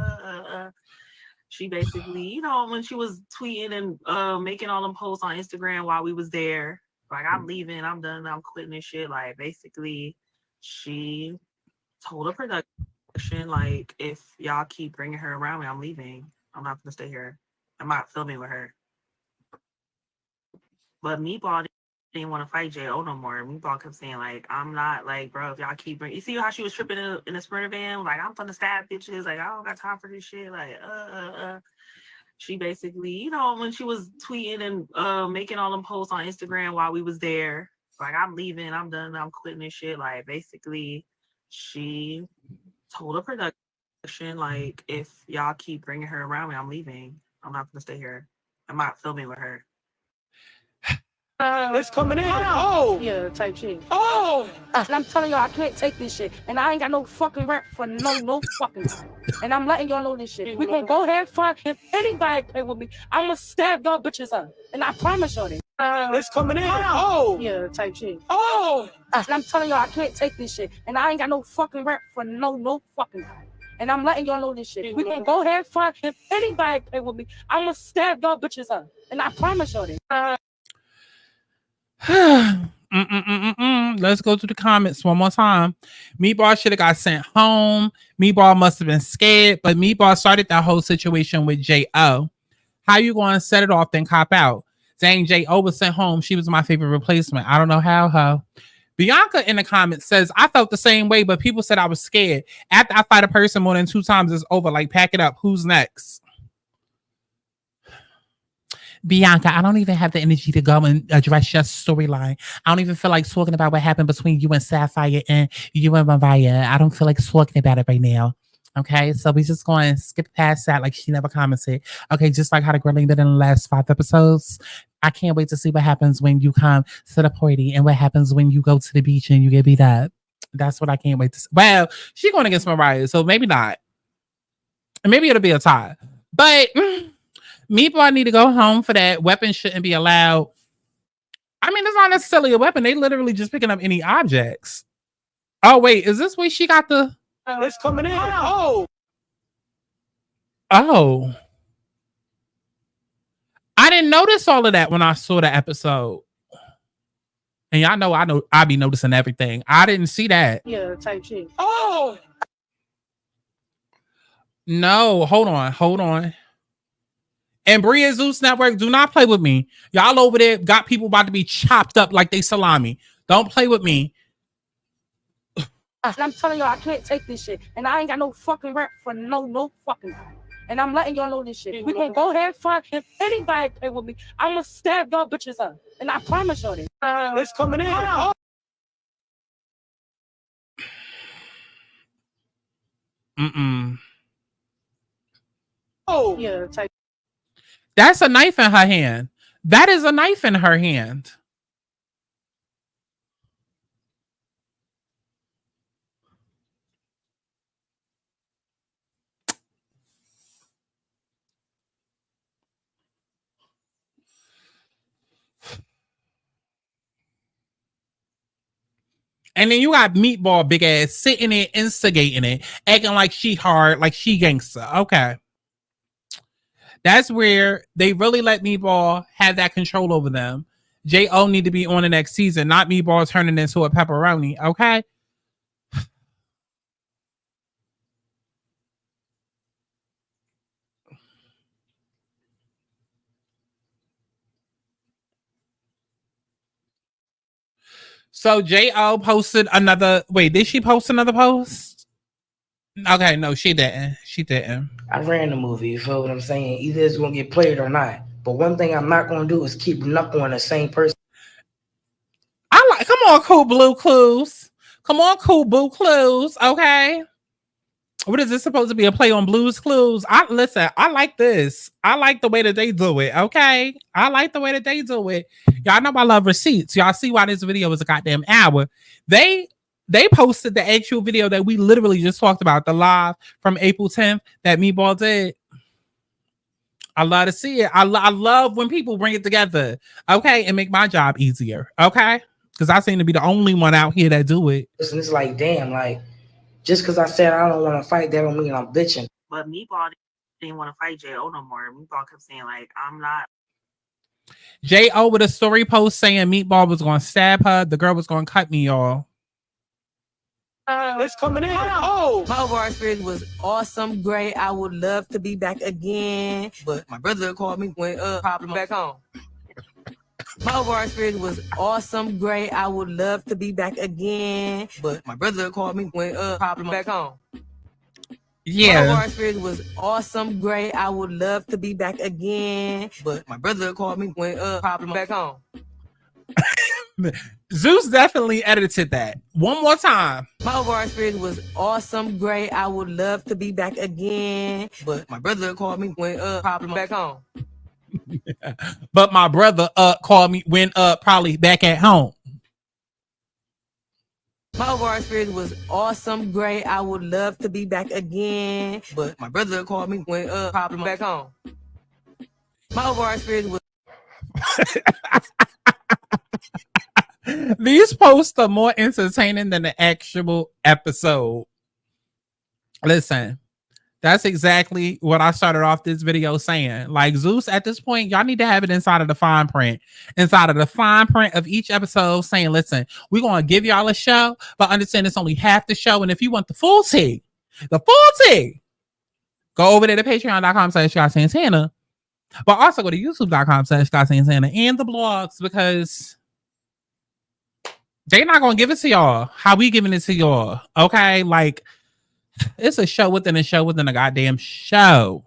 She basically, you know, when she was tweeting and making all them posts on Instagram while we was there, like, I'm leaving, I'm done, I'm quitting and shit. Like, basically, she told a production, like, if y'all keep bringing her around me, I'm leaving. I'm not gonna stay here. I'm not filming with her. But Meatball didn't want to fight JO no more. Meatball kept saying, like, I'm not, like, bro, if y'all keep bringing, you see how she was tripping in a Sprinter van? Like, I'm finna stab bitches. Like, I don't got time for this shit. Like, She basically, you know, when she was tweeting and making all them posts on Instagram while we was there, like, I'm leaving, I'm done, I'm quitting and shit. Like, basically, she told a production, like, if y'all keep bringing her around me, I'm leaving. I'm not gonna stay here. I'm not filming with her. It's coming in. Oh, yeah, type shit. Oh, and I'm telling y'all, I can't take this shit, and I ain't got no fucking rep for no fucking time. And I'm letting y'all know this shit. We can go ahead, fuck. If anybody play with me, I'ma stab y'all bitches up, and I promise y'all this. It's coming in. Oh, yeah, type shit. Oh, and I'm telling y'all, I can't take this shit, and I ain't got no fucking rep for no fucking time. And I'm letting y'all know this shit. We can go ahead, fuck. If anybody play with me, I'ma stab y'all bitches up, and I promise y'all this. Let's go to the comments one more time. Meatball should have got sent home. Meatball must have been scared, but Meatball started that whole situation with J.O. How you going to set it off then cop out? Dang, J.O. was sent home. She was my favorite replacement. I don't know how. Bianca in the comments says, I felt the same way, but people said I was scared. After I fight a person more than 2 times, it's over. Like, pack it up. Who's next? Bianca, I don't even have the energy to go and address your storyline. I don't even feel like talking about what happened between you and Sapphire and you and Mariah. I don't feel like talking about it right now. Okay, so we just going to skip past that like she never commented. Okay, just like how the girl did in the last 5 episodes. I can't wait to see what happens when you come to the party and what happens when you go to the beach and you get beat up. That's what I can't wait to see. Well, she's going against Mariah, so maybe not. Maybe it'll be a tie. But Meatball need to go home for that. Weapons shouldn't be allowed. I mean, it's not necessarily a weapon. They literally just picking up any objects. Oh, wait. Is this where she got the... It's coming in. Oh. I didn't notice all of that when I saw the episode. And y'all know I be noticing everything. I didn't see that. Yeah, type shit. Oh. No, hold on. And Bria Zeus Network, do not play with me. Y'all over there got people about to be chopped up like they salami. Don't play with me. And I'm telling y'all, I can't take this shit. And I ain't got no fucking rep for no fucking time. And I'm letting y'all know this shit. We can go ahead, fuck. If anybody play with me, I'm gonna stab y'all bitches up. And I promise y'all this. It's coming in. Oh, yeah. That's a knife in her hand. That is a knife in her hand. And then you got Meatball, big ass, sitting there instigating it, acting like she hard, like she gangster. Okay. That's where they really let Meatball have that control over them. J.O. need to be on the next season, not Meatball turning into a pepperoni. Okay. So J.O. posted another. Wait, did she post another post? Okay, no, she didn't. She didn't. I ran the movie, you feel what I'm saying? Either it's gonna get played or not. But one thing I'm not gonna do is keep knuckling the same person. Come on, Cool Blue Clues. Come on, Cool Blue Clues. Okay. What is this supposed to be, a play on Blue's Clues? Listen, I like this. I like the way that they do it. Okay. I like the way that they do it. Y'all know I love receipts. Y'all see why this video is a goddamn hour. They posted the actual video that we literally just talked about, the live from April 10th that Meatball did. I love to see it. I love when people bring it together. Okay. And make my job easier. Okay. Because I seem to be the only one out here that do it. Listen, it's like, damn, like, just because I said I don't want to fight, that don't mean I'm bitching. But Meatball didn't want to fight J.O. no more. Meatball kept saying, like, I'm not. J.O. with a story post saying Meatball was going to stab her. The girl was going to cut me, y'all. It's coming in. Oh, my overall experience was awesome, great. I would love to be back again, but my brother called me when problem back home. My overall experience was awesome, great. I would love to be back again, but my brother called me when problem back home. Yeah. My overall experience was awesome, great. I would love to be back again, but my brother called me when problem back home. Zeus definitely edited that. One more time. My overall experience was awesome, great. I would love to be back again, but my brother called me when problem back home. But my brother called me when probably back at home. My overall experience was awesome, great. I would love to be back again, but my brother called me when problem back home. My overall experience was These posts are more entertaining than the actual episode. Listen, that's exactly what I started off this video saying. Like, Zeus, at this point, y'all need to have it inside of the fine print. Inside of the fine print of each episode saying, listen, we're going to give y'all a show, but understand it's only half the show. And if you want the full tea, go over there to patreon.com/Santana. But also go to youtube.com/Santana and the blogs, because they're not going to give it to y'all how we giving it to y'all. Okay? Like, it's a show within a show within a goddamn show.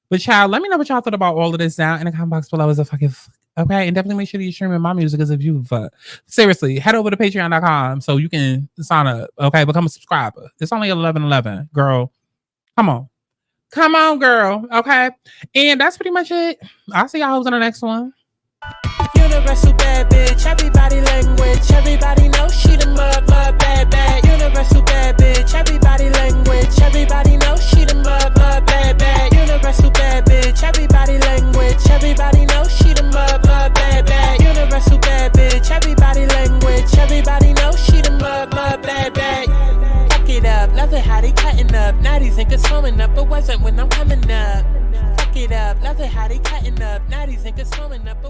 But child, let me know what y'all thought about all of this down in the comment box below. Is a fucking okay, and definitely make sure you're streaming my music, because if you seriously, head over to patreon.com so you can sign up. Okay, become a subscriber. It's only $11.11, girl. Come on, girl. Okay, and that's pretty much it. I'll see y'all on the next one. Universal bad bitch, everybody language, everybody knows she the mud bad. Universal bad bitch, everybody language, everybody knows she the mud bad. Universal bad bitch, everybody language, everybody knows she the mud bad. Universal bad bitch, everybody language, everybody knows she the mud bad. Fuck it up, love it how they cutting up. Now these niggas slowing up, but wasn't when I'm coming up. Fuck it up, love it how they cutting up. Now these niggas slowing up, but